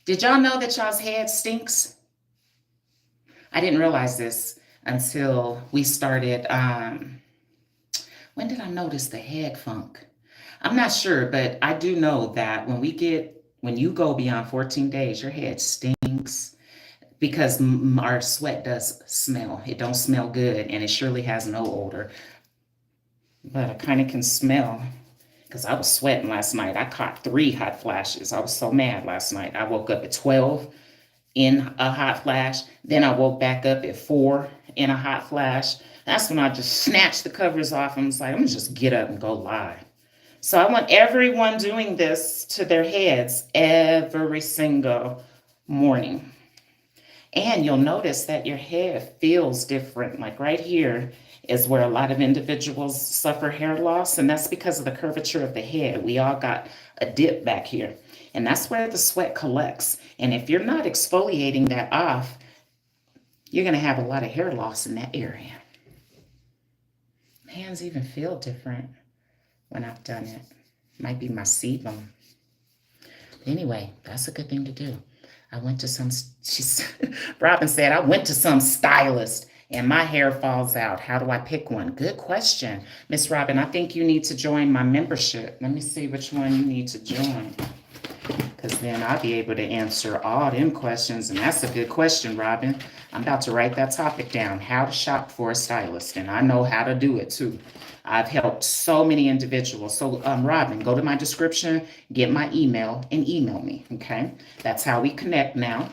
did y'all know that y'all's head stinks? I didn't realize this until we started. When did I notice the head funk? I'm not sure, but I do know that when you go beyond 14 days, your head stinks because our sweat does smell. It don't smell good, and it surely has no odor. But I kind of can smell because I was sweating last night. I caught 3 hot flashes. I was so mad last night. I woke up at 12 in a hot flash. Then I woke back up at 4 in a hot flash. That's when I just snatched the covers off and was like, I'm gonna just get up and go live. So I want everyone doing this to their heads every single morning. And you'll notice that your head feels different. Like right here is where a lot of individuals suffer hair loss, and that's because of the curvature of the head. We all got a dip back here, and that's where the sweat collects. And if you're not exfoliating that off, you're going to have a lot of hair loss in that area. Hands even feel different when I've done it. Might be my sebum. Anyway, that's a good thing to do. I went to some, Robin said, I went to some stylist and my hair falls out. How do I pick one? Good question. Miss Robin, I think you need to join my membership. Let me see which one you need to join, because then I'll be able to answer all them questions. And that's a good question, Robin. I'm about to write that topic down, how to shop for a stylist. And I know how to do it too. I've helped so many individuals. So Robin, go to my description, get my email, and email me, okay? That's how we connect now.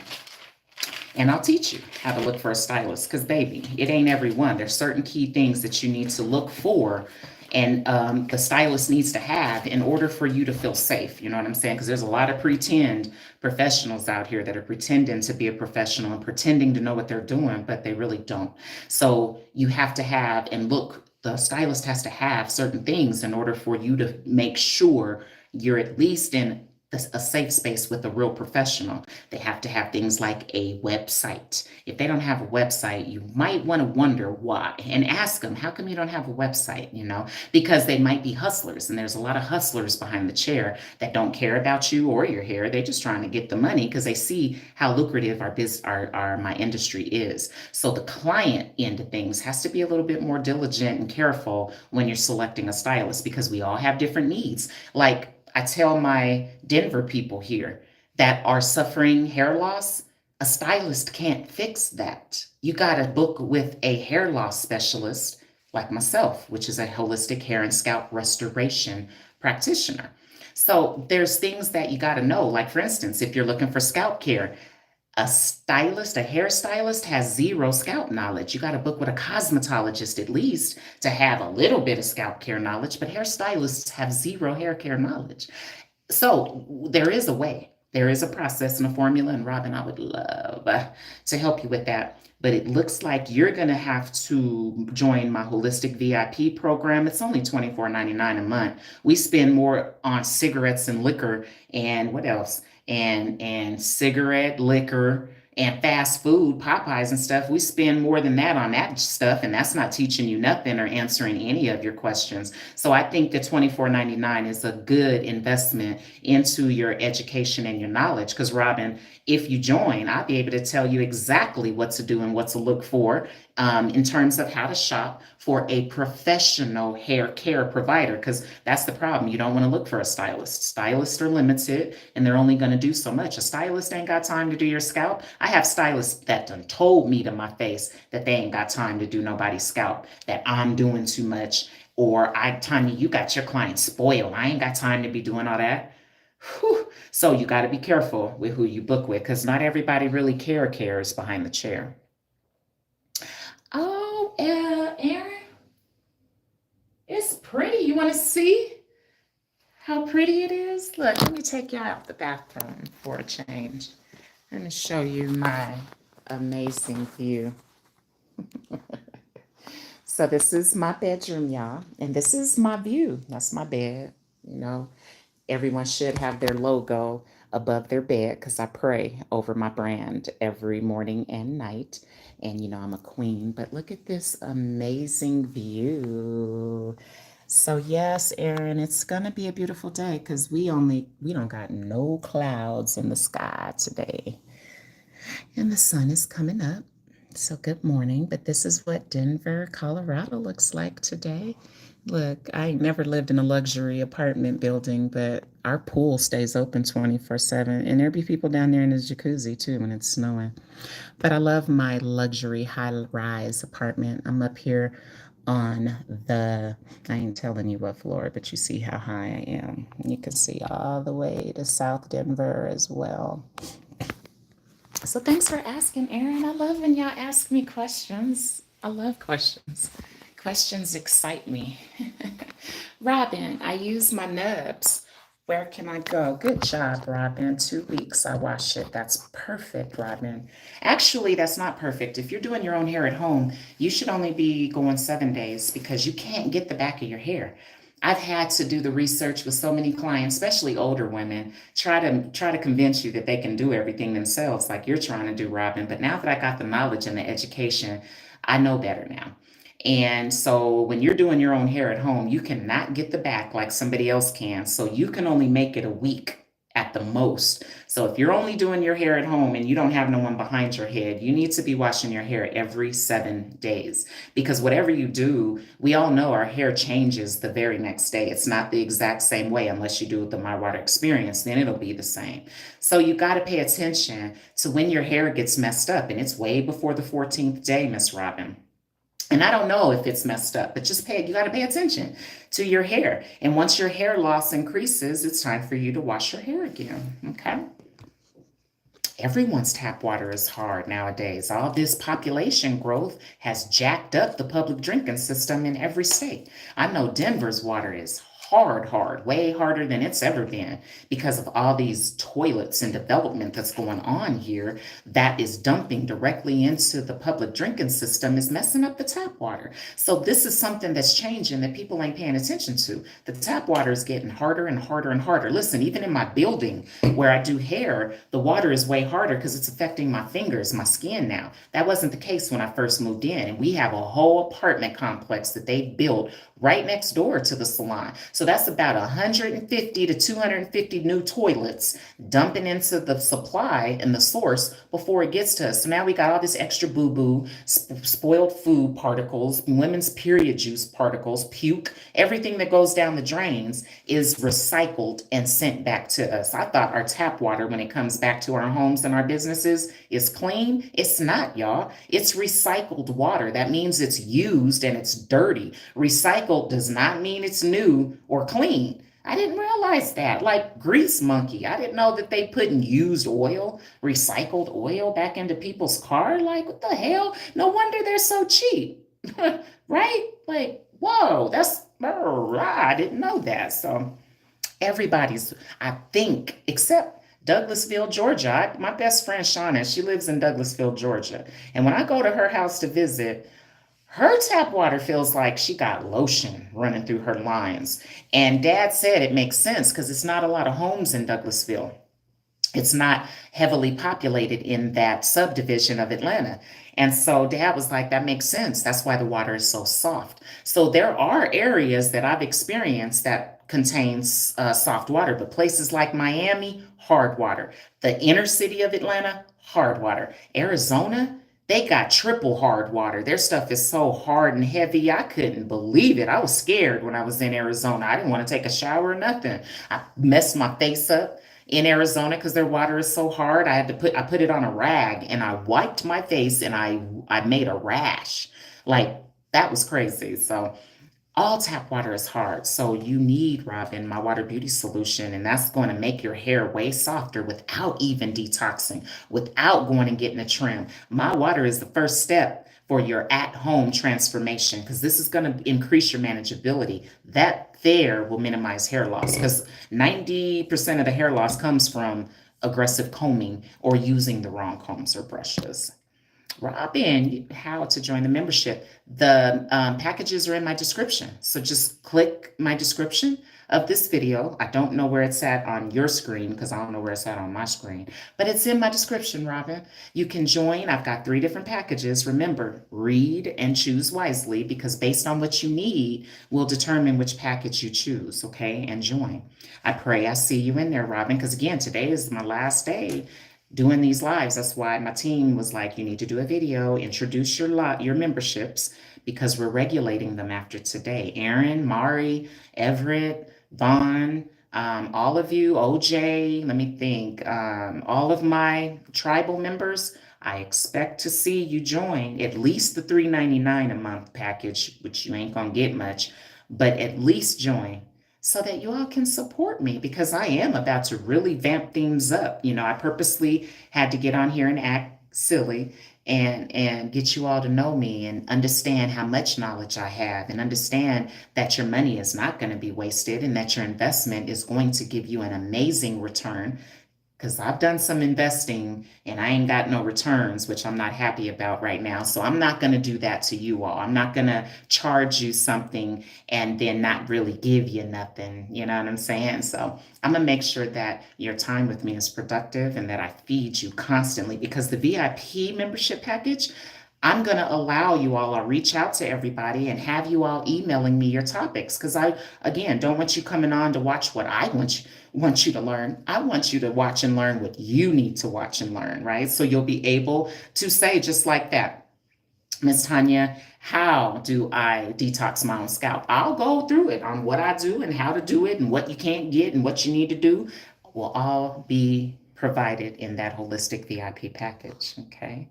And I'll teach you how to look for a stylist, because baby, it ain't everyone. There's certain key things that you need to look for, and the stylist needs to have in order for you to feel safe. You know what I'm saying? Because there's a lot of pretend professionals out here that are pretending to be a professional and pretending to know what they're doing, but they really don't. So you have to have, and look, the stylist has to have certain things in order for you to make sure you're at least in a safe space with a real professional. They have to have things like a website. If they don't have a website, you might want to wonder why, and ask them, how come you don't have a website? You know, because they might be hustlers, and there's a lot of hustlers behind the chair that don't care about you or your hair. They're just trying to get the money because they see how lucrative my industry is. So the client end of things has to be a little bit more diligent and careful when you're selecting a stylist, because we all have different needs. Like I tell my Denver people here that are suffering hair loss, a stylist can't fix that. You got to book with a hair loss specialist like myself, which is a holistic hair and scalp restoration practitioner. So there's things that you got to know. Like, for instance, if you're looking for scalp care, a stylist, a hairstylist has zero scalp knowledge. You got to book with a cosmetologist at least to have a little bit of scalp care knowledge, but hairstylists have zero hair care knowledge. So there is a way, there is a process and a formula, and Robin, I would love to help you with that. but it looks like you're going to have to join my holistic VIP program. It's only $24.99 a month. We spend more on cigarettes and liquor and what else? And cigarette, liquor, and fast food, Popeyes and stuff. We spend more than that on that stuff, and that's not teaching you nothing or answering any of your questions. So I think the $24.99 is a good investment into your education and your knowledge. Because Robin, if you join, I'll be able to tell you exactly what to do and what to look for in terms of how to shop for a professional hair care provider. Because that's the problem. You don't want to look for a stylist. Stylists are limited and they're only going to do so much. A stylist ain't got time to do your scalp. I have stylists that done told me to my face that they ain't got time to do nobody's scalp, that I'm doing too much. Or Tanya, you got your clients spoiled. I ain't got time to be doing all that. Whew. So you got to be careful with who you book with because not everybody really cares behind the chair. Oh, Aaron, it's pretty. You want to see how pretty it is? Look, let me take you out the bathroom for a change. Let me show you my amazing view. So this is my bedroom, y'all, and this is my view. That's my bed. You know, everyone should have their logo above their bed because I pray over my brand every morning and night. And you know, I'm a queen, but look at this amazing view. So yes, Aaron, it's gonna be a beautiful day because we don't got no clouds in the sky today. And the sun is coming up. So good morning, but this is what Denver, Colorado looks like today. Look, I ain't never lived in a luxury apartment building, but our pool stays open 24/7. And there be people down there in the jacuzzi too when it's snowing. But I love my luxury high-rise apartment. I'm up here on I ain't telling you what floor, but you see how high I am. You can see all the way to South Denver as well. So thanks for asking, Aaron. I love when y'all ask me questions. I love questions. Questions excite me. Robin, I use my nubs. Where can I go? Good job, Robin. 2 weeks I wash it. That's perfect, Robin. Actually, that's not perfect. If you're doing your own hair at home, you should only be going 7 days because you can't get the back of your hair. I've had to do the research with so many clients, especially older women, try to convince you that they can do everything themselves, like you're trying to do, Robin. But now that I got the knowledge and the education, I know better now. And so when you're doing your own hair at home, you cannot get the back like somebody else can. So you can only make it a week at the most. So if you're only doing your hair at home and you don't have no one behind your head, you need to be washing your hair every 7 days. Because whatever you do, we all know our hair changes the very next day. It's not the exact same way unless you do the MYWater experience, then it'll be the same. So you got to pay attention to when your hair gets messed up. And it's way before the 14th day, Miss Robin. And I don't know if it's messed up, but you got to pay attention to your hair. And once your hair loss increases, it's time for you to wash your hair again. Okay. Everyone's tap water is hard nowadays. All this population growth has jacked up the public drinking system in every state. I know Denver's water is hard, way harder than it's ever been because of all these toilets and development that's going on here that is dumping directly into the public drinking system is messing up the tap water. So this is something that's changing that people ain't paying attention to. The tap water is getting harder and harder and harder. Listen, even in my building where I do hair, the water is way harder because it's affecting my fingers, my skin now. That wasn't the case when I first moved in. And we have a whole apartment complex that they built right next door to the salon. So that's about 150 to 250 new toilets dumping into the supply and the source before it gets to us. So now we got all this extra boo-boo, spoiled food particles, women's period juice particles, puke, everything that goes down the drains is recycled and sent back to us. I thought our tap water, when it comes back to our homes and our businesses, is clean. It's not, y'all. It's recycled water. That means it's used and it's dirty. Recycled does not mean it's new or clean. I didn't realize that. Like Grease Monkey, I didn't know that they putting used oil, recycled oil back into people's car. Like, what the hell? No wonder they're so cheap, right? Like, whoa, I didn't know that. So everybody's, I think, except Douglasville, Georgia. My best friend Shauna, she lives in Douglasville, Georgia. And when I go to her house to visit, her tap water feels like she got lotion running through her lines. And Dad said it makes sense because it's not a lot of homes in Douglasville. It's not heavily populated in that subdivision of Atlanta. And so Dad was like, that makes sense. That's why the water is so soft. So there are areas that I've experienced that contains soft water, but places like Miami, hard water. The inner city of Atlanta, hard water. Arizona, they got triple hard water. Their stuff is so hard and heavy. I couldn't believe it. I was scared when I was in Arizona. I didn't want to take a shower or nothing. I messed my face up in Arizona because their water is so hard. I put it on a rag and I wiped my face and I made a rash. Like that was crazy. So all tap water is hard. So you need, Robin, my water beauty solution, and that's going to make your hair way softer without even detoxing, without going and getting a trim. My water is the first step for your at-home transformation because this is going to increase your manageability. That there will minimize hair loss because 90% of the hair loss comes from aggressive combing or using the wrong combs or brushes. Robin, how to join the membership. The packages are in my description. So just click my description of this video. I don't know where it's at on your screen because I don't know where it's at on my screen, but it's in my description, Robin. You can join. I've got 3 different packages. Remember, read and choose wisely because based on what you need will determine which package you choose, okay? And join. I pray I see you in there, Robin, because again, today is my last day doing these lives. That's why my team was like, you need to do a video, introduce your memberships because we're regulating them after today. Aaron, Mari, Everett, Vaughn, all of you, OJ, let me think, all of my tribal members, I expect to see you join at least the $3.99 a month package, which you ain't gonna get much, but at least join so that you all can support me because I am about to really vamp things up. You know, I purposely had to get on here and act silly and get you all to know me and understand how much knowledge I have and understand that your money is not going to be wasted and that your investment is going to give you an amazing return because I've done some investing and I ain't got no returns, which I'm not happy about right now. So I'm not going to do that to you all. I'm not going to charge you something and then not really give you nothing. You know what I'm saying? So I'm going to make sure that your time with me is productive and that I feed you constantly because the VIP membership package, I'm going to allow you all, I'll reach out to everybody and have you all emailing me your topics because I, again, don't want you coming on to watch what I want you to learn. I want you to watch and learn what you need to watch and learn, right? So you'll be able to say just like that, Miss Tanya, how do I detox my own scalp? I'll go through it on what I do and how to do it and what you can't get and what you need to do will all be provided in that holistic VIP package, okay?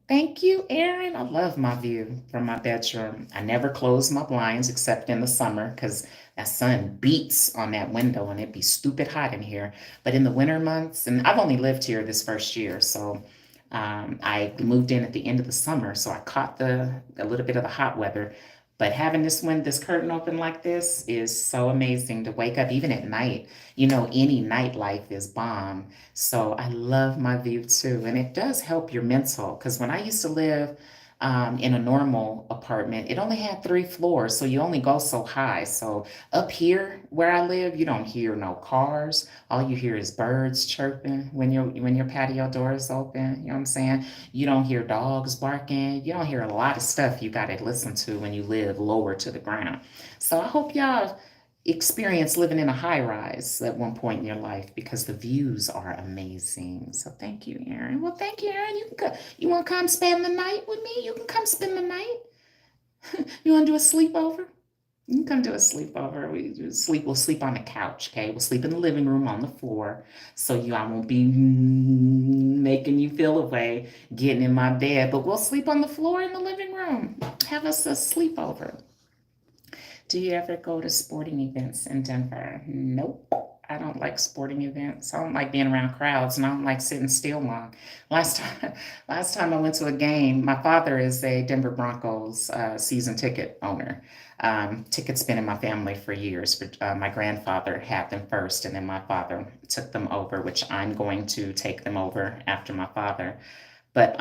Thank you, Aaron. I love my view from my bedroom. I never close my blinds except in the summer because that sun beats on that window and it'd be stupid hot in here. But in the winter months, and I've only lived here this first year, so I moved in at the end of the summer, so I caught a little bit of the hot weather. But having this curtain open like this is so amazing to wake up even at night. You know, any nightlife is bomb. So I love my view too. And it does help your mental because when I used to live in a normal apartment, it only had 3 floors. So you only go so high. So up here where I live, you don't hear no cars. All you hear is birds chirping when your patio door is open. You know what I'm saying? You don't hear dogs barking. You don't hear a lot of stuff you got to listen to when you live lower to the ground. So I hope y'all experience living in a high rise at one point in your life because the views are amazing. So thank you, Aaron. Well, thank you, Aaron. You want to come spend the night with me? You can come spend the night. You want to do a sleepover? You can come do a sleepover. We'll sleep on the couch, okay? We'll sleep in the living room on the floor. So I won't be making you feel away getting in my bed, but we'll sleep on the floor in the living room. Have us a sleepover. Do you ever go to sporting events in Denver? Nope. I don't like sporting events. I don't like being around crowds, and I don't like sitting still long. Last time, last time I went to a game, my father is a Denver Broncos season ticket owner. Tickets been in my family for years. My grandfather had them first, and then my father took them over, which I'm going to take them over after my father. But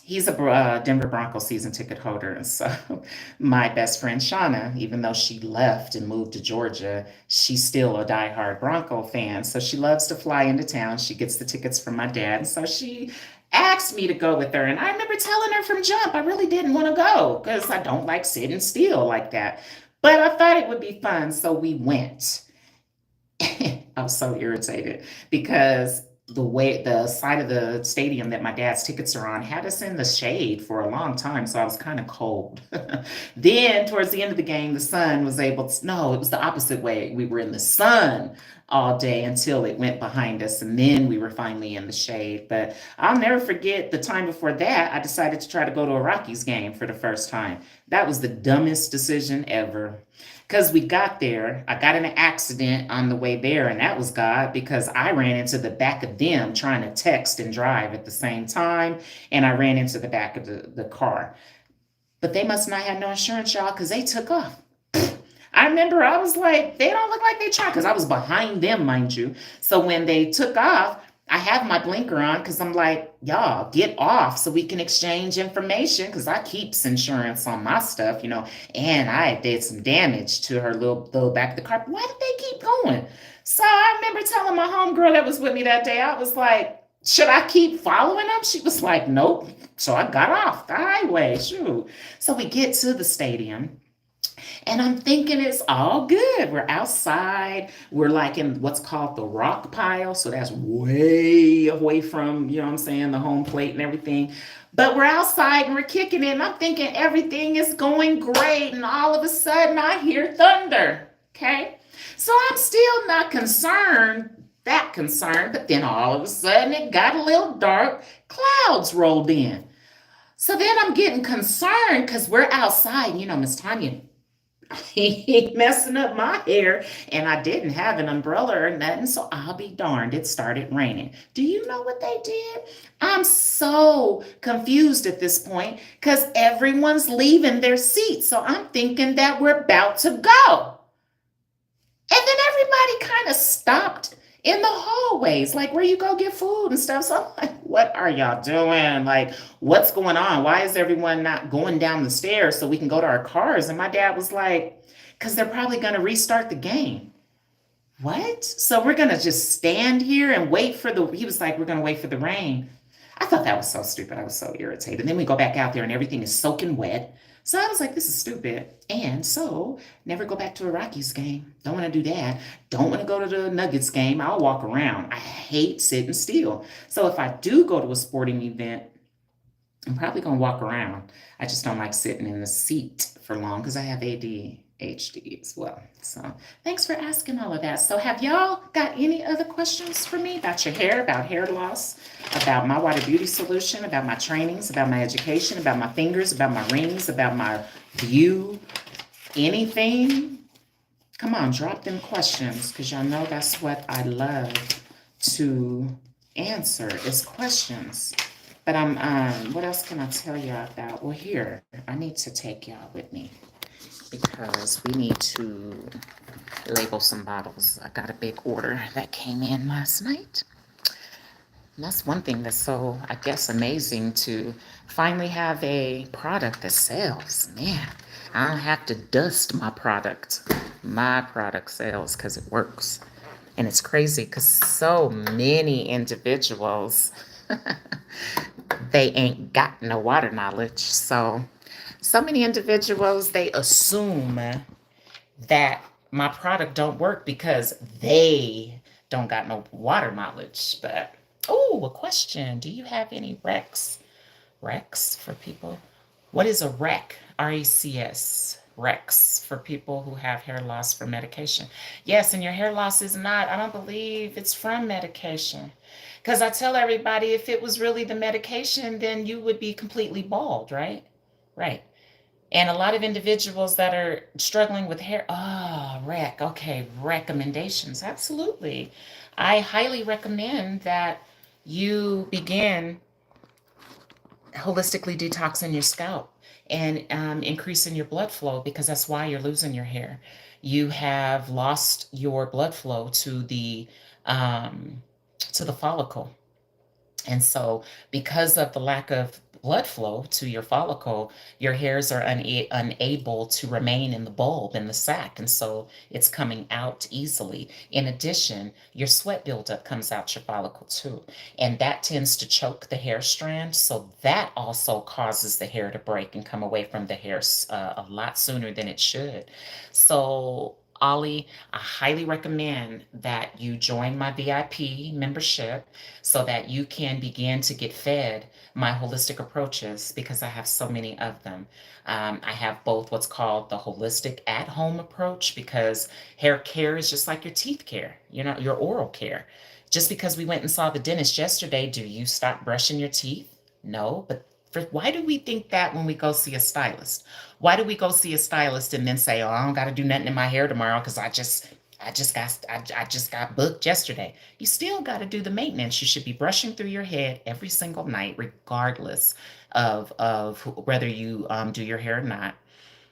he's a Denver Broncos season ticket holder. And so my best friend Shauna, even though she left and moved to Georgia, she's still a diehard Bronco fan. So she loves to fly into town. She gets the tickets from my dad. And so she asked me to go with her. And I remember telling her from jump, I really didn't want to go because I don't like sitting still like that. But I thought it would be fun. So we went. I was so irritated because the side of the stadium that my dad's tickets are on had us in the shade for a long time, so I was kind of cold. Then towards the end of the game, the sun was able to, no, it was the opposite way. We were in the sun all day until it went behind us, and then we were finally in the shade. But I'll never forget the time before that, I decided to try to go to a Rockies game for the first time. That was the dumbest decision ever. Because we got there, I got in an accident on the way there, and that was God because I ran into the back of them trying to text and drive at the same time, and I ran into the back of the car. But they must not have no insurance, y'all, because they took off. I remember I was like, they don't look like they tried, because I was behind them, mind you. So when they took off, I have my blinker on because I'm like, y'all, get off so we can exchange information because I keeps insurance on my stuff, and I did some damage to her little back of the car. Why did they keep going? So I remember telling my homegirl that was with me that day, I was like, should I keep following them? She was like, nope. So I got off the highway, shoot. So we get to the stadium. And I'm thinking it's all good. We're outside. We're like in what's called the rock pile. So that's way away from, what I'm saying, the home plate and everything. But we're outside and we're kicking it. And I'm thinking everything is going great. And all of a sudden I hear thunder. Okay. So I'm still not that concerned. But then all of a sudden it got a little dark. Clouds rolled in. So then I'm getting concerned because we're outside. Miss Tanya, he messing up my hair, and I didn't have an umbrella or nothing, so I'll be darned, it started raining. Do you know what they did? I'm so confused at this point because everyone's leaving their seats, so I'm thinking that we're about to go. And then everybody kind of stopped in the hallways, like where you go get food and stuff. So I'm like, what are y'all doing? Like, what's going on? Why is everyone not going down the stairs so we can go to our cars? And my dad was like, because they're probably going to restart the game. What? So we're going to just stand here and wait for he was like, we're going to wait for the rain. I thought that was so stupid. I was so irritated. Then we go back out there and everything is soaking wet. So I was like, this is stupid. And so never go back to a Rockies game. Don't want to do that. Don't want to go to the Nuggets game. I'll walk around. I hate sitting still. So if I do go to a sporting event, I'm probably going to walk around. I just don't like sitting in the seat for long because I have ADHD as well. So thanks for asking all of that. So have y'all got any other questions for me about your hair, about hair loss, about MYWater Beauty Solution, about my trainings, about my education, about my fingers, about my rings, about my view, anything? Come on, drop them questions because y'all know that's what I love to answer is questions. But what else can I tell y'all about? Well, here, I need to take y'all with me because we need to label some bottles. I got a big order that came in last night. And that's one thing that's so, I guess, amazing to finally have a product that sells. Man, I don't have to dust my product. My product sells because it works. And it's crazy because so many individuals, they ain't got no water knowledge. So many individuals, they assume that my product don't work because they don't got no water knowledge. But, a question. Do you have any recs? Recs for people? What is a rec? RECS. Recs for people who have hair loss from medication. Yes, and your hair loss is not, I don't believe it's from medication. Because I tell everybody if it was really the medication, then you would be completely bald, right? Right. And a lot of individuals that are struggling with hair, okay, recommendations. Absolutely. I highly recommend that you begin holistically detoxing your scalp and increasing your blood flow, because that's why you're losing your hair. You have lost your blood flow um, to the follicle. And so, because of the lack of blood flow to your follicle, your hairs are unable to remain in the bulb, in the sac. And so, it's coming out easily. In addition, your sweat buildup comes out your follicle too. And that tends to choke the hair strand. So, that also causes the hair to break and come away from the hair a lot sooner than it should. So, Ollie, I highly recommend that you join my VIP membership so that you can begin to get fed my holistic approaches, because I have so many of them. I have both what's called the holistic at home approach, because hair care is just like your teeth care, your oral care. Just because we went and saw the dentist yesterday, do you stop brushing your teeth? No, but why do we think that when we go see a stylist? Why do we go see a stylist and then say, "Oh, I don't got to do nothing in my hair tomorrow because I just got booked yesterday"? You still got to do the maintenance. You should be brushing through your head every single night, regardless of whether you do your hair or not.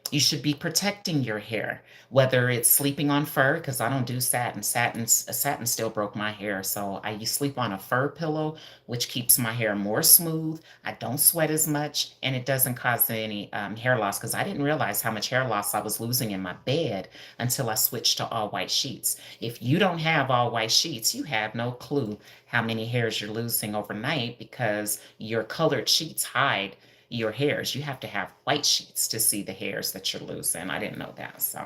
You should be protecting your hair, whether it's sleeping on fur, because I don't do satin. Satin still broke my hair, so I sleep on a fur pillow, which keeps my hair more smooth. I don't sweat as much, and it doesn't cause any hair loss, because I didn't realize how much hair loss I was losing in my bed until I switched to all white sheets. If you don't have all white sheets, you have no clue how many hairs you're losing overnight, because your colored sheets hide your hairs. You have to have white sheets to see the hairs that you're losing. I didn't know that. So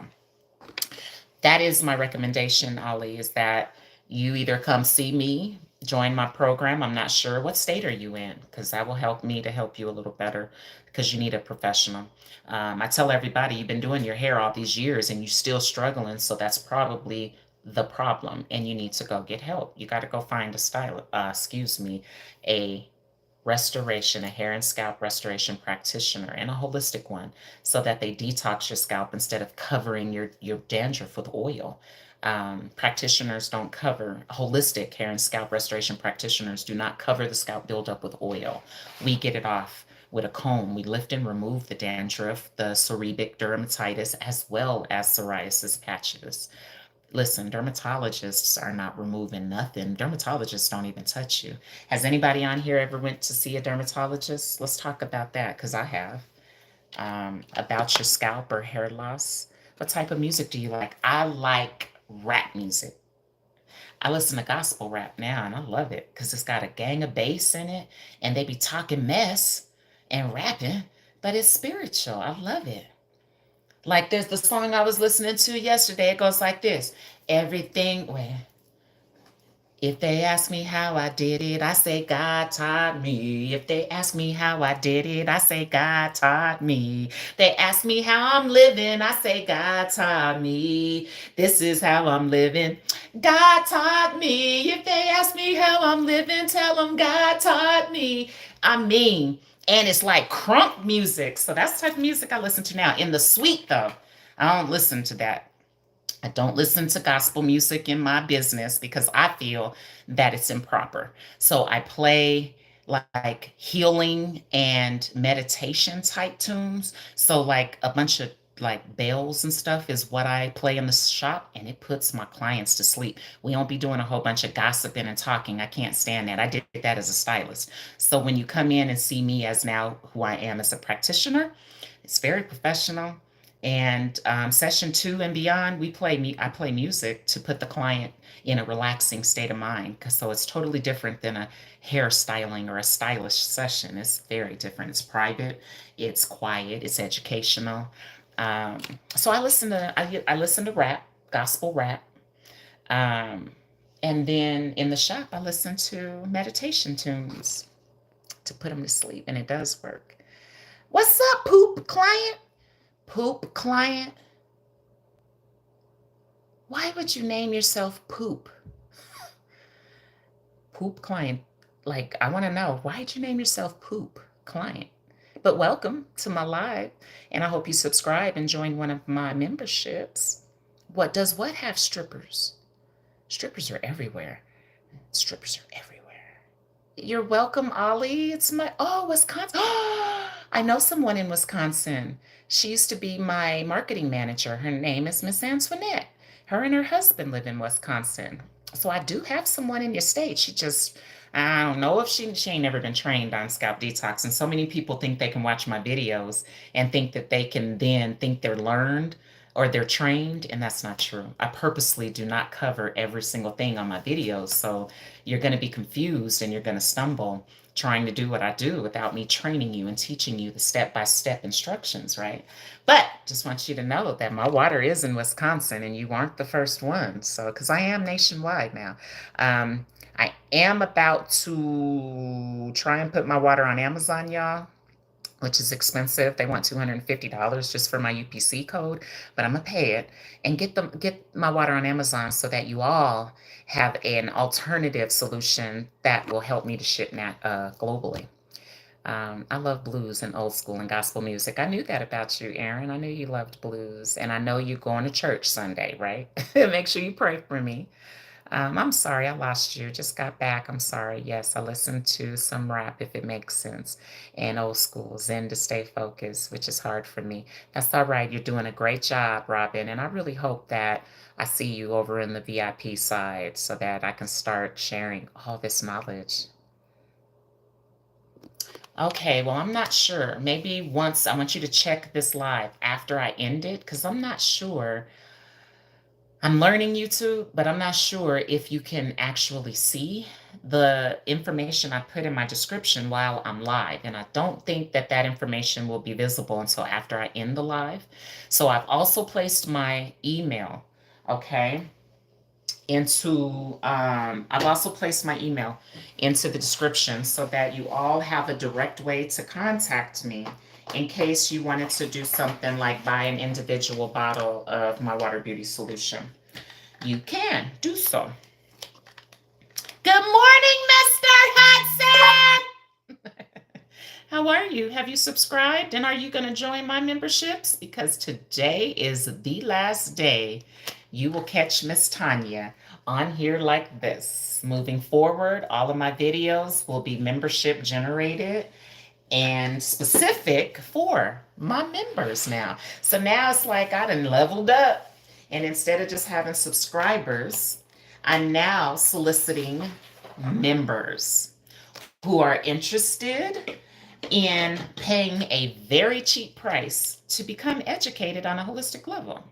that is my recommendation, Ali, is that you either come see me, join my program. I'm not sure what state are you in, because that will help me to help you a little better, because you need a professional. I tell everybody, you've been doing your hair all these years and you're still struggling, so that's probably the problem, and you need to go get help. You got to go find a style, a restoration, a hair and scalp restoration practitioner, and a holistic one, so that they detox your scalp instead of covering your dandruff with oil. Practitioners don't cover, holistic hair and scalp restoration practitioners do not cover the scalp buildup with oil. We get it off with a comb. We lift and remove the dandruff, the seborrheic dermatitis, as well as psoriasis patches. Listen, dermatologists are not removing nothing. Dermatologists don't even touch you. Has anybody on here ever went to see a dermatologist? Let's talk about that, because I have. About your scalp or hair loss. What type of music do you like? I like rap music. I listen to gospel rap now, and I love it because it's got a gang of bass in it, and they be talking mess and rapping, but it's spiritual. I love it. Like, there's the song I was listening to yesterday. It goes like this: everything, well, if they ask me how I did it, I say God taught me. If they ask me how I did it, I say God taught me. They ask me how I'm living, I say God taught me. This is how I'm living. God taught me. If they ask me how I'm living, tell them God taught me. I mean, and it's like crunk music. So that's the type of music I listen to now. In the suite, though, I don't listen to that. I don't listen to gospel music in my business, because I feel that it's improper. So I play like healing and meditation type tunes. So, like, a bunch of like bells and stuff is what I play in the shop, and it puts my clients to sleep. We don't be doing a whole bunch of gossiping and talking. I can't stand that. I did that as a stylist. So when you come in and see me as now who I am as a practitioner, it's very professional. And session 2 and beyond, I play music to put the client in a relaxing state of mind. So it's totally different than a hairstyling or a stylish session. It's very different. It's private, it's quiet, it's educational. Um, so I listen to rap, gospel rap. Um, and then in the shop, I listen to meditation tunes to put them to sleep, and it does work. What's up, poop client? Poop client? Why would you name yourself Poop? Poop client. Like, I want to know, why'd you name yourself Poop client? But welcome to my live, and I hope you subscribe and join one of my memberships. What does what have strippers? Strippers are everywhere. Strippers are everywhere. You're welcome, Ollie. It's my Wisconsin. I know someone in Wisconsin. She used to be my marketing manager. Her name is Miss Antoinette. Her and her husband live in Wisconsin. So I do have someone in your state. I don't know if she ain't never been trained on scalp detox. And so many people think they can watch my videos and think that they can then think they're learned or they're trained, and that's not true. I purposely do not cover every single thing on my videos. So you're going to be confused and you're going to stumble trying to do what I do without me training you and teaching you the step-by-step instructions, right? But just want you to know that my water is in Wisconsin and you aren't the first one. So, because I am nationwide now. I am about to try and put my water on Amazon, y'all, which is expensive. They want $250 just for my UPC code, but I'm gonna pay it and get my water on Amazon so that you all have an alternative solution that will help me to ship globally. I love blues and old school and gospel music. I knew that about you, Aaron. I knew you loved blues, and I know you going to church Sunday, right? Make sure you pray for me. I'm sorry I lost you. Just got back. I'm sorry. Yes, I listened to some rap, if it makes sense, and old school Zen to stay focused, which is hard for me. That's all right. You're doing a great job, Robin, and I really hope that I see you over in the VIP side so that I can start sharing all this knowledge. Okay, well, I'm not sure. Maybe once I want you to check this live after I end it, because I'm not sure. I'm learning YouTube, but I'm not sure if you can actually see the information I put in my description while I'm live. And I don't think that that information will be visible until after I end the live. So okay, I've also placed my email into the description so that you all have a direct way to contact me in case you wanted to do something like buy an individual bottle of my water beauty solution. You can do so. Good morning, Mr. Hudson. How are you? Have you subscribed? And are you going to join my memberships? Because today is the last day you will catch Miss Tanya on here like this. Moving forward, all of my videos will be membership generated and specific for my members now. So now it's like I done leveled up. And instead of just having subscribers, I'm now soliciting members who are interested in paying a very cheap price to become educated on a holistic level.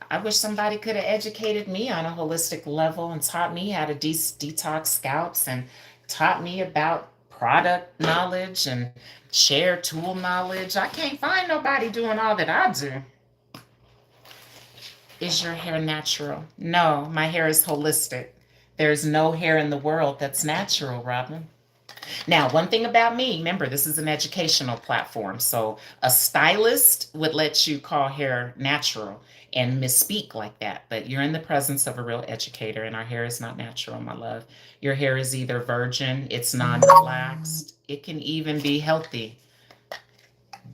I wish somebody could have educated me on a holistic level and taught me how to detox scalps and taught me about product knowledge and share tool knowledge. I can't find nobody doing all that I do. Is your hair natural? No, my hair is holistic. There's no hair in the world that's natural, Robin. Now, one thing about me, remember, this is an educational platform. So a stylist would let you call hair natural and misspeak like that. But you're in the presence of a real educator, and our hair is not natural, my love. Your hair is either virgin, it's non-relaxed, it can even be healthy,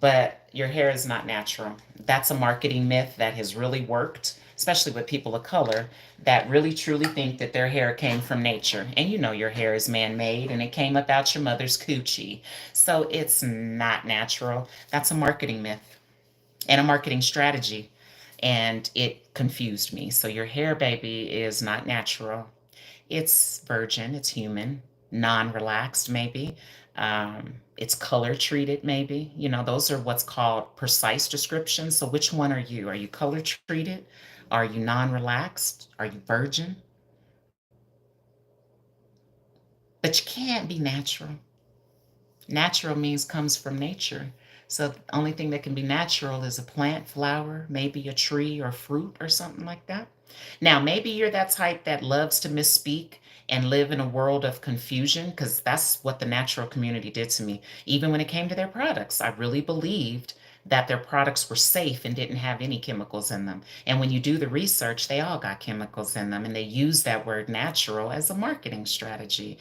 but your hair is not natural. That's a marketing myth that has really worked, especially with people of color that really truly think that their hair came from nature. And you know your hair is man-made and it came up out your mother's coochie. So it's not natural. That's a marketing myth and a marketing strategy. And it confused me. So your hair, baby, is not natural. It's virgin, it's human, non-relaxed maybe. It's color treated maybe. You know, those are what's called precise descriptions. So which one are you? Are you color treated? Are you non-relaxed? Are you virgin? But you can't be natural. Natural means comes from nature. So the only thing that can be natural is a plant, flower, maybe a tree or fruit or something like that. Now, maybe you're that type that loves to misspeak and live in a world of confusion, because that's what the natural community did to me. Even when it came to their products, I really believed that their products were safe and didn't have any chemicals in them. And when you do the research, they all got chemicals in them. And they use that word natural as a marketing strategy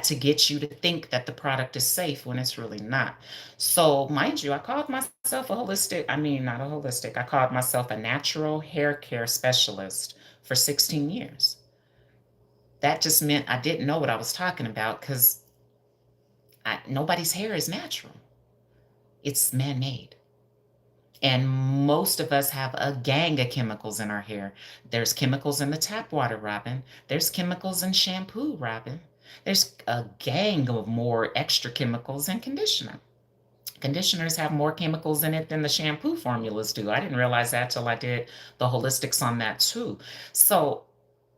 to get you to think that the product is safe when it's really not. So, mind you, I called myself a holistic, I mean, not a holistic, I called myself a natural hair care specialist for 16 years. That just meant I didn't know what I was talking about because nobody's hair is natural, it's man made. And most of us have a gang of chemicals in our hair. There's chemicals in the tap water, Robin. There's chemicals in shampoo, Robin. There's a gang of more extra chemicals in conditioner. Conditioners have more chemicals in it than the shampoo formulas do. I didn't realize that till I did the holistics on that too. So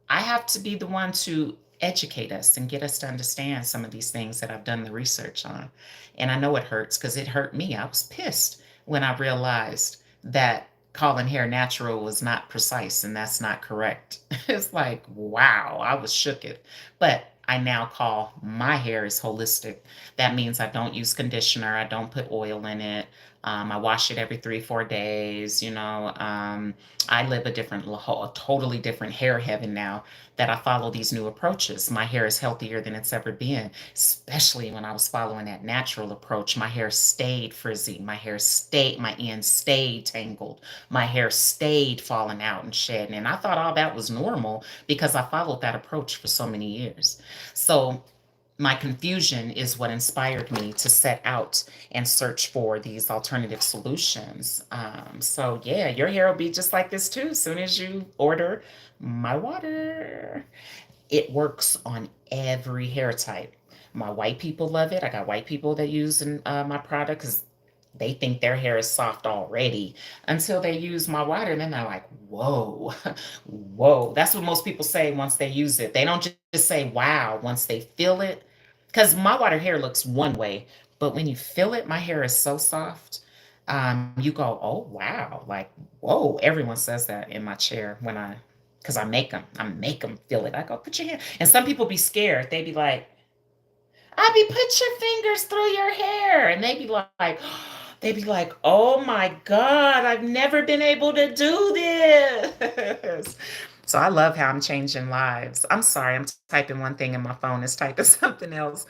I have to be the one to educate us and get us to understand some of these things that I've done the research on. And I know it hurts because it hurt me. I was pissed when I realized that calling hair natural was not precise and that's not correct. It's like, wow, I was shook it. But I now call my hair is holistic. That means I don't use conditioner, I don't put oil in it. I wash it every 3, 4 days. I live a totally different hair heaven now that I follow these new approaches. My hair is healthier than it's ever been, especially when I was following that natural approach. My hair stayed frizzy. My ends stayed tangled. My hair stayed falling out and shedding. And I thought all that was normal because I followed that approach for so many years. So my confusion is what inspired me to set out and search for these alternative solutions. So yeah, your hair will be just like this too as soon as you order MYWater. It works on every hair type. My white people love it. I got white people that use my product because they think their hair is soft already until they use MYWater, and then they're like, whoa, whoa. That's what most people say once they use it. They don't just say wow once they feel it. Because MYWater hair looks one way, but when you feel it, my hair is so soft. You go, oh wow, like whoa. Everyone says that in my chair because I make them feel it. I go, put your hand. And some people be scared. They be like, Abby, put your fingers through your hair. And they'd be like, oh my God, I've never been able to do this. So I love how I'm changing lives. I'm sorry, I'm typing one thing and my phone is typing something else.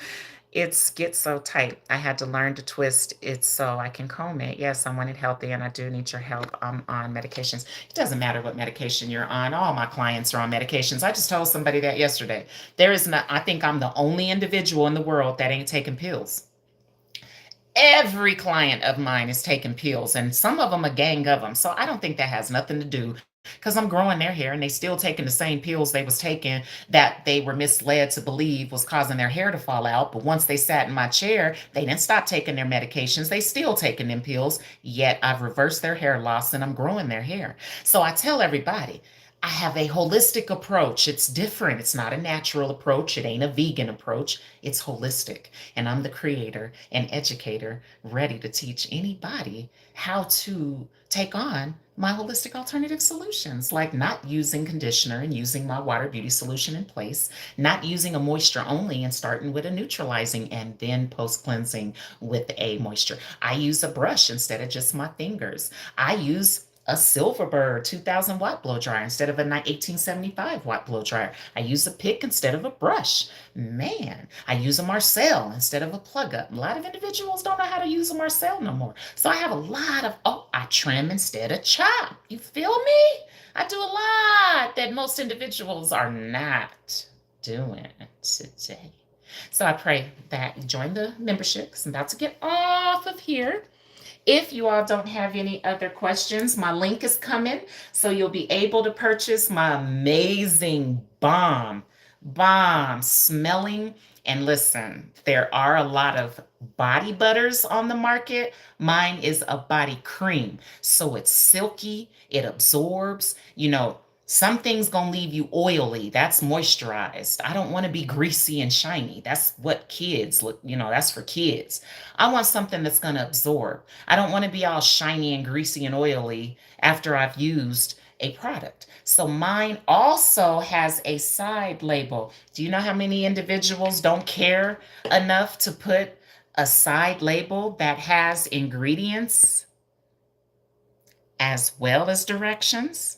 It gets so tight. I had to learn to twist it so I can comb it. Yes, I want it healthy and I do need your help. I'm on medications. It doesn't matter what medication you're on. All my clients are on medications. I just told somebody that yesterday. I think I'm the only individual in the world that ain't taking pills. Every client of mine is taking pills, and some of them, a gang of them. So I don't think that has nothing to do because I'm growing their hair and they still taking the same pills they was taking that they were misled to believe was causing their hair to fall out. But once they sat in my chair, they didn't stop taking their medications. They still taking them pills, yet I've reversed their hair loss and I'm growing their hair. So I tell everybody, I have a holistic approach. It's different. It's not a natural approach. It ain't a vegan approach. It's holistic. And I'm the creator and educator ready to teach anybody how to take on my holistic alternative solutions, like not using conditioner and using MYWater beauty solution in place, not using a moisture only and starting with a neutralizing and then post cleansing with a moisture. I use a brush instead of just my fingers. I use a Silverbird 2000 watt blow dryer instead of a 1875 watt blow dryer. I use a pick instead of a brush. Man, I use a Marcel instead of a plug up. A lot of individuals don't know how to use a Marcel no more. So I have a lot of, I trim instead of chop. You feel me? I do a lot that most individuals are not doing today. So I pray that you join the membership because I'm about to get off of here. If you all don't have any other questions, my link is coming, so you'll be able to purchase my amazing bomb smelling. And listen, there are a lot of body butters on the market. Mine is a body cream, so it's silky, it absorbs. Some things gonna leave you oily. That's moisturized. I don't want to be greasy and shiny. That's what kids look, that's for kids. I want something that's gonna absorb. I don't want to be all shiny and greasy and oily after I've used a product. So mine also has a side label. Do you know how many individuals don't care enough to put a side label that has ingredients as well as directions,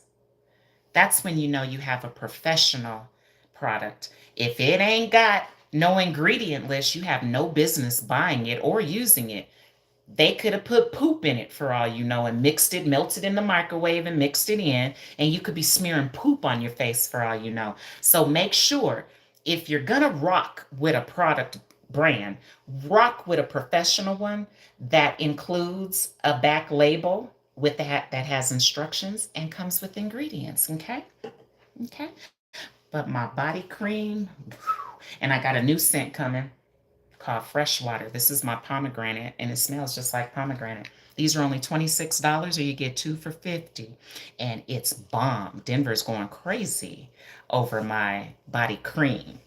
that's when you know you have a professional product. If it ain't got no ingredient list, you have no business buying it or using it. They could have put poop in it for all you know and mixed it, melted in the microwave and mixed it in, and you could be smearing poop on your face for all you know. So make sure if you're gonna rock with a product brand, rock with a professional one that includes a back label with that has instructions and comes with ingredients. Okay? Okay. But my body cream, and I got a new scent coming called Fresh Water. This is my pomegranate, and it smells just like pomegranate. These are only $26, or you get two for 50, and it's bomb. Denver's going crazy over my body cream.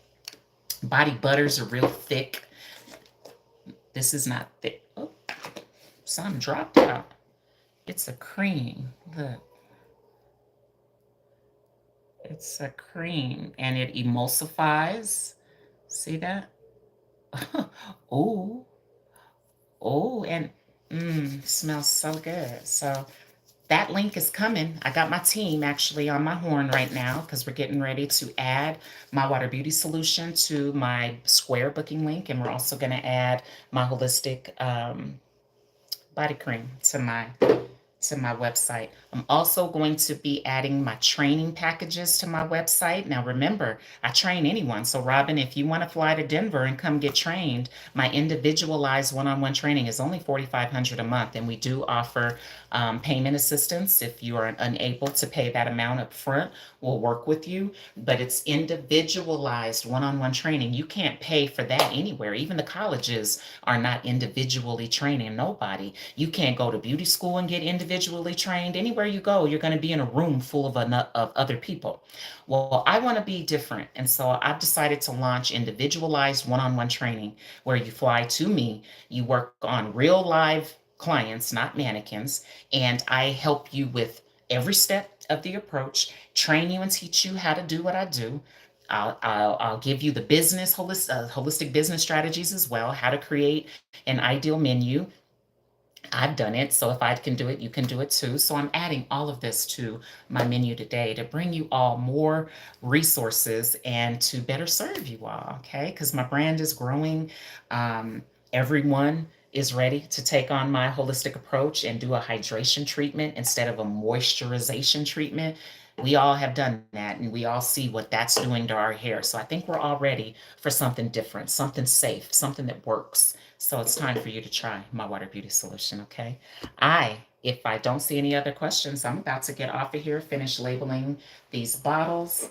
Body butters are real thick. This is not thick. Oh, some dropped out. It's a cream. Look, it's a cream, and it emulsifies. See that? Oh, oh, and smells so good. So that link is coming. I got my team actually on my horn right now because we're getting ready to add MYWater Beauty Solution to my Square booking link, and we're also going to add my holistic body cream to my website. I'm also going to be adding my training packages to my website. Now remember, I train anyone. So Robin, if you want to fly to Denver and come get trained, my individualized one-on-one training is only $4,500 a month. And we do offer payment assistance. If you are unable to pay that amount up front, we'll work with you. But it's individualized one-on-one training. You can't pay for that anywhere. Even the colleges are not individually training nobody. You can't go to beauty school and get individually trained. Anywhere you go, you're going to be in a room full of other people. Well, I want to be different. And so I've decided to launch individualized one-on-one training where you fly to me, you work on real live clients, not mannequins, and I help you with every step of the approach, train you and teach you how to do what I do. I'll give you the holistic business strategies as well, how to create an ideal menu. I've done it, so if I can do it, you can do it too. So I'm adding all of this to my menu today to bring you all more resources and to better serve you all, okay? Because my brand is growing. Everyone is ready to take on my holistic approach and do a hydration treatment instead of a moisturization treatment. We all have done that, and we all see what that's doing to our hair. So I think we're all ready for something different, something safe, something that works. So it's time for you to try MYWater Beauty Solution, okay? If I don't see any other questions, I'm about to get off of here, finish labeling these bottles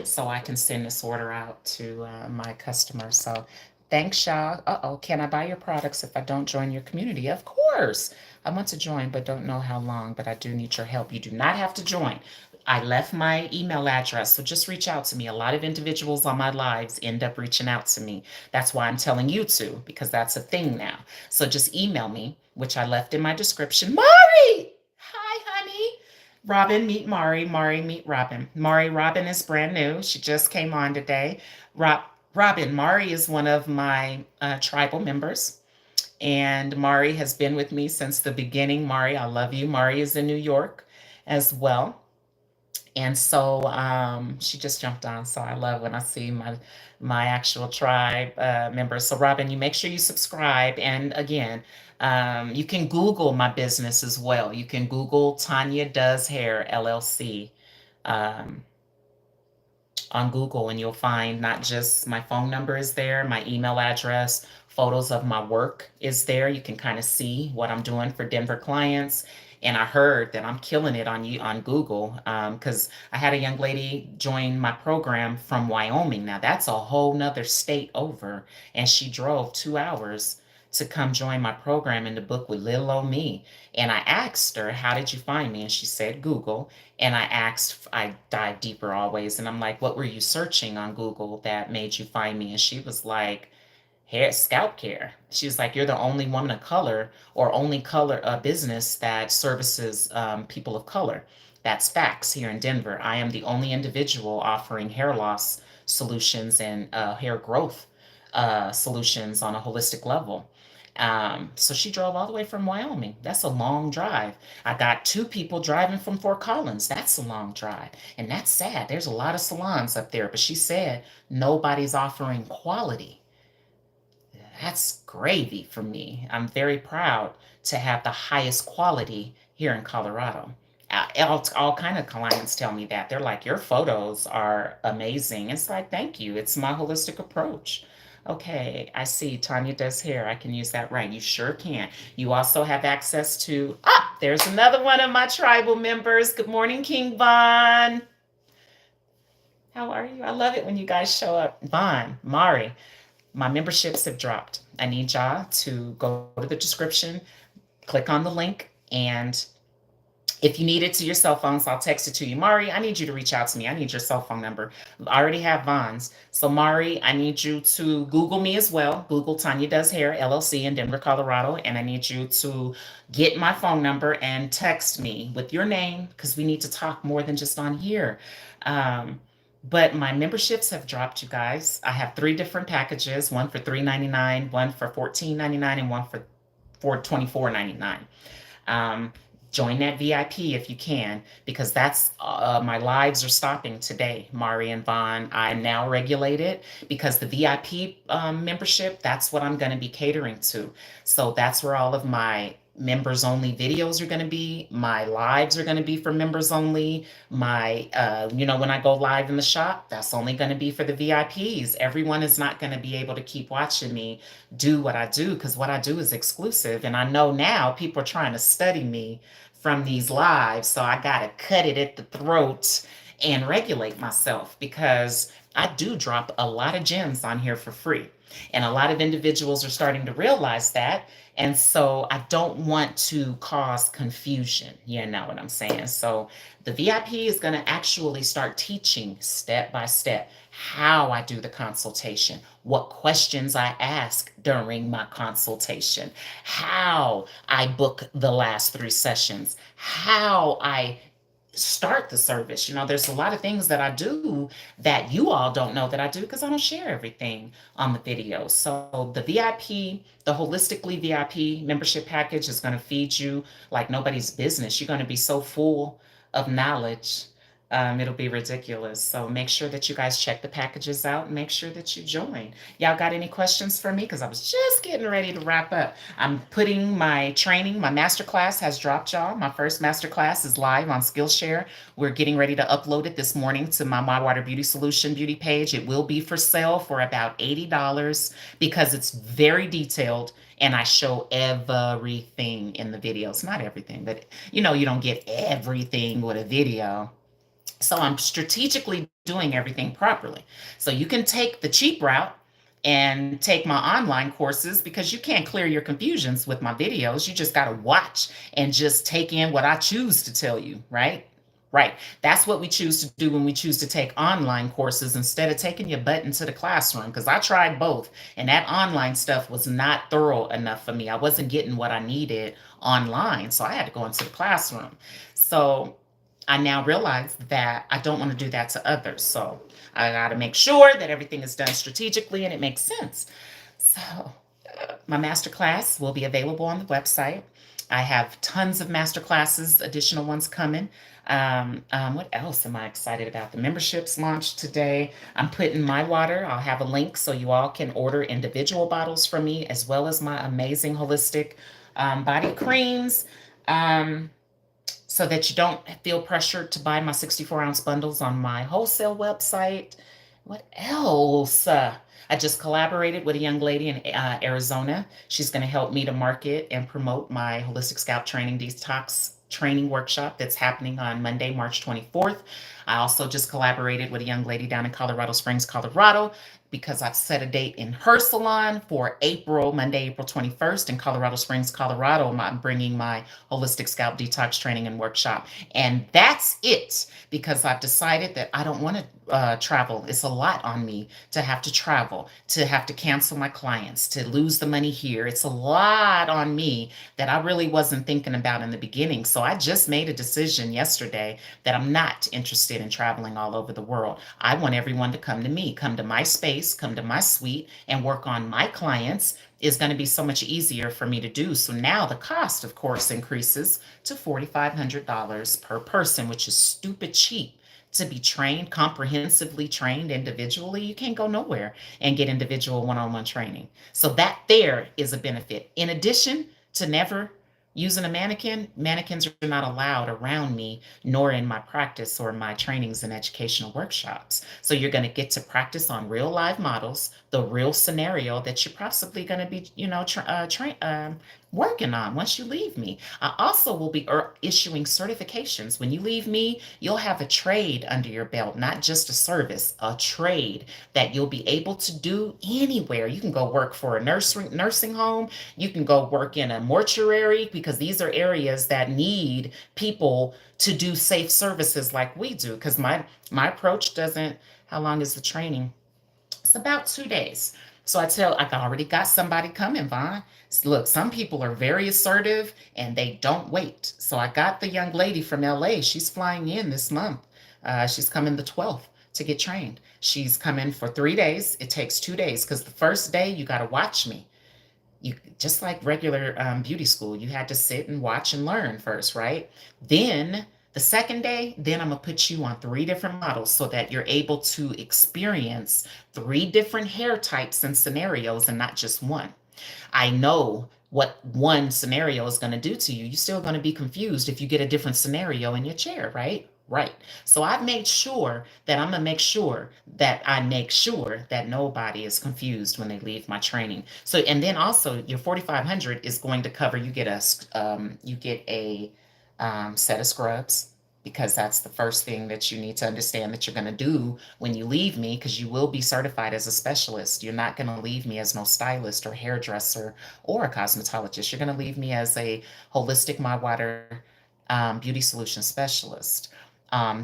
so I can send this order out to my customers. So thanks, y'all. Uh-oh, can I buy your products if I don't join your community? Of course. I want to join, but don't know how long, but I do need your help. You do not have to join. I left my email address, so just reach out to me. A lot of individuals on my lives end up reaching out to me. That's why I'm telling you to, because that's a thing now. So just email me, which I left in my description. Mari! Hi, honey. Robin, meet Mari. Mari, meet Robin. Robin is brand new. She just came on today. Robin, Mari is one of my tribal members. And Mari has been with me since the beginning. Mari, I love you. Mari is in New York as well. And so she just jumped on. So I love when I see my actual tribe members. So Robin, you make sure you subscribe. And again, you can Google my business as well. You can Google Tanya Does Hair LLC on Google, and you'll find not just my phone number is there, my email address, photos of my work is there. You can kind of see what I'm doing for Denver clients. And I heard that I'm killing it on Google because I had a young lady join my program from Wyoming. Now that's a whole nother state over, and she drove 2 hours to come join my program in the book with little old me. And I asked her, how did you find me? And she said, Google. And I dive deeper always. And I'm like, what were you searching on Google that made you find me? And she was like, hair, scalp care. She was like, you're the only woman of color or only color business that services people of color. That's facts here in Denver. I am the only individual offering hair loss solutions and hair growth solutions on a holistic level. So she drove all the way from Wyoming. That's a long drive. I got two people driving from Fort Collins. That's a long drive. And that's sad. There's a lot of salons up there, but she said nobody's offering quality. That's gravy for me. I'm very proud to have the highest quality here in Colorado. All kind of clients tell me that. They're like, your photos are amazing. It's like, thank you. It's my holistic approach. Okay, I see Tanya does hair. I can use that right. You sure can. You also have access to, there's another one of my tribal members. Good morning, King Von. How are you? I love it when you guys show up. Von, Mari, my memberships have dropped. I need y'all to go to the description, click on the link, and if you need it to your cell phones, I'll text it to you. Mari, I need you to reach out to me. I need your cell phone number. I already have Vaughn's. So Mari, I need you to Google me as well. Google Tanya Does Hair LLC in Denver, Colorado. And I need you to get my phone number and text me with your name because we need to talk more than just on here. But my memberships have dropped, you guys. I have 3 different packages, one for $3.99, one for $14.99, and one for $24.99. Join that VIP if you can, because that's my lives are stopping today, Mari and Vaughn. I'm now regulated because the VIP membership, that's what I'm going to be catering to. So that's where all of my members only videos are going to be. My lives are going to be for members only. My, when I go live in the shop, that's only going to be for the VIPs. Everyone is not going to be able to keep watching me do what I do because what I do is exclusive. And I know now people are trying to study me from these lives. So I got to cut it at the throat and regulate myself because I do drop a lot of gems on here for free. And a lot of individuals are starting to realize that. And so I don't want to cause confusion. You know what I'm saying? So the VIP is going to actually start teaching step by step how I do the consultation, what questions I ask during my consultation, how I book the last 3 sessions, how I start the service. There's a lot of things that I do that you all don't know that I do because I don't share everything on the video. So the VIP, the holistically VIP membership package is going to feed you like nobody's business. You're going to be so full of knowledge. It'll be ridiculous. So make sure that you guys check the packages out and make sure that you join. Y'all got any questions for me? Because I was just getting ready to wrap up. I'm putting my training, my masterclass has dropped, y'all. My first masterclass is live on Skillshare. We're getting ready to upload it this morning to my MYWater Beauty Solution beauty page. It will be for sale for about $80 because it's very detailed and I show everything in the videos. Not everything, but you don't get everything with a video. So I'm strategically doing everything properly. So you can take the cheap route and take my online courses because you can't clear your confusions with my videos. You just got to watch and just take in what I choose to tell you, right? Right. That's what we choose to do when we choose to take online courses instead of taking your butt into the classroom. Because I tried both and that online stuff was not thorough enough for me. I wasn't getting what I needed online. So I had to go into the classroom. So I now realize that I don't want to do that to others. So I got to make sure that everything is done strategically and it makes sense. So my masterclass will be available on the website. I have tons of masterclasses, additional ones coming. What else am I excited about? The memberships launched today. I'm putting MYWater. I'll have a link so you all can order individual bottles from me as well as my amazing holistic body creams. So that you don't feel pressured to buy my 64-ounce bundles on my wholesale website. What else? I just collaborated with a young lady in Arizona. She's going to help me to market and promote my Holistic Scalp Training Detox Training Workshop that's happening on Monday, March 24th. I also just collaborated with a young lady down in Colorado Springs, Colorado, because I've set a date in her salon for Monday, April 21st in Colorado Springs, Colorado. I'm bringing my Holistic Scalp Detox Training and Workshop. And that's it, because I've decided that I don't want to travel. It's a lot on me to have to travel, to have to cancel my clients, to lose the money here. It's a lot on me that I really wasn't thinking about in the beginning. So I just made a decision yesterday that I'm not interested in traveling all over the world. I want everyone to come to me, come to my space, space, come to my suite, and work on my clients is going to be so much easier for me to do. So now the cost, of course, increases to $4,500 per person, which is stupid cheap to be trained, comprehensively trained individually. You can't go nowhere and get individual one-on-one training. So that there is a benefit. In addition to never using a mannequin, mannequins are not allowed around me, nor in my practice or my trainings and educational workshops. So you're going to get to practice on real live models, the real scenario that you're possibly going to be, working on once you leave me. I also will be issuing certifications. When you leave me, you'll have a trade under your belt, not just a service, a trade that you'll be able to do anywhere. You can go work for a nursing home. You can go work in a mortuary because these are areas that need people to do safe services like we do. Because my approach doesn't. How long is the training? It's about 2 days. So I already got somebody coming, Vaughn. Look, some people are very assertive and they don't wait. So I got the young lady from LA. She's flying in this month. She's coming the 12th to get trained. She's coming for 3 days. It takes 2 days because the first day you got to watch me. You just like regular beauty school, you had to sit and watch and learn first, right? Then the second day, then I'm gonna put you on 3 different models so that you're able to experience 3 different hair types and scenarios and not just one. I know what one scenario is going to do to you. You're still going to be confused if you get a different scenario in your chair, right? Right. So I've made sure that I'm going to make sure that nobody is confused when they leave my training. So, and then also your 4,500 is going to cover, you get a set of scrubs, because that's the first thing that you need to understand that you're going to do when you leave me, because you will be certified as a specialist. You're not going to leave me as no stylist or hairdresser or a cosmetologist. You're going to leave me as a holistic MYWater beauty solution specialist.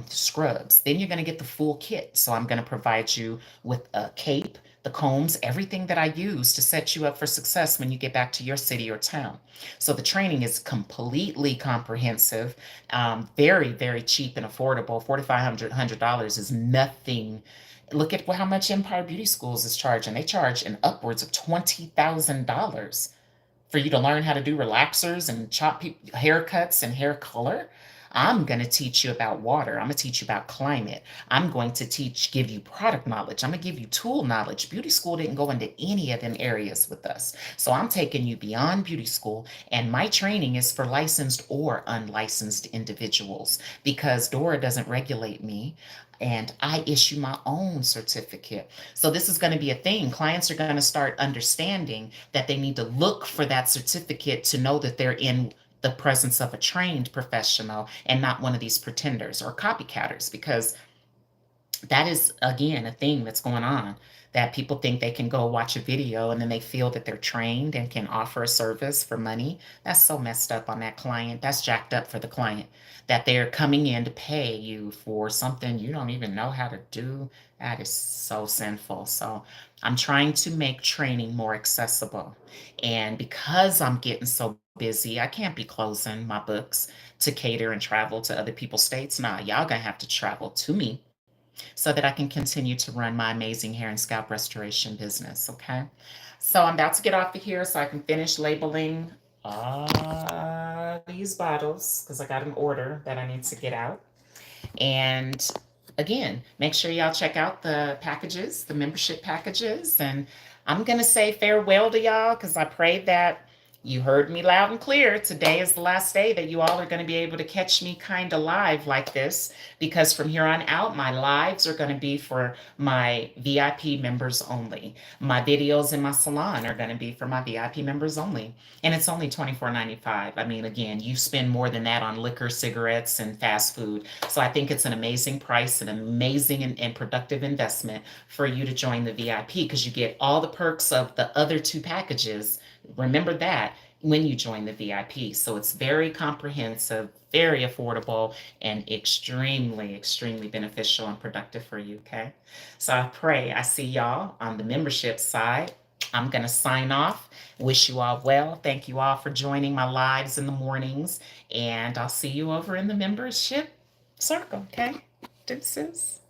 Scrubs. Then you're going to get the full kit. So I'm going to provide you with a cape, the combs, everything that I use to set you up for success when you get back to your city or town. So the training is completely comprehensive, very, very cheap and affordable. $4,500 is nothing. Look at how much Empire Beauty Schools is charging. They charge in upwards of $20,000 for you to learn how to do relaxers and haircuts and hair color. I'm going to teach you about water. I'm going to teach you about climate. I'm going to give you product knowledge. I'm going to give you tool knowledge. Beauty school didn't go into any of them areas with us. So I'm taking you beyond beauty school, and my training is for licensed or unlicensed individuals because Dora doesn't regulate me and I issue my own certificate. So this is going to be a thing. Clients are going to start understanding that they need to look for that certificate to know that they're in the presence of a trained professional and not one of these pretenders or copycatters, because that is again a thing that's going on, that people think they can go watch a video and then they feel that they're trained and can offer a service for money. That's so messed up on that client. That's jacked up for the client, that they're coming in to pay you for something you don't even know how to do. That is so sinful. So I'm trying to make training more accessible, and because I'm getting so busy, I can't be closing my books to cater and travel to other people's states. Nah, y'all gonna have to travel to me so that I can continue to run my amazing hair and scalp restoration business. Okay. So I'm about to get off of here so I can finish labeling these bottles because I got an order that I need to get out. And again, make sure y'all check out the packages, the membership packages. And I'm going to say farewell to y'all because I pray that you heard me loud and clear. Today is the last day that you all are going to be able to catch me kind of live like this, because from here on out, my lives are going to be for my VIP members only. My videos in my salon are going to be for my VIP members only. And it's only $24.95. I mean, again, you spend more than that on liquor, cigarettes, and fast food. So I think it's an amazing price, an amazing and productive investment for you to join the VIP, because you get all the perks of the other 2 packages. Remember that when you join the VIP. So it's very comprehensive, very affordable, and extremely, extremely beneficial and productive for you. Okay. So I pray I see y'all on the membership side. I'm going to sign off. Wish you all well. Thank you all for joining my lives in the mornings. And I'll see you over in the membership circle. Okay. Deuces.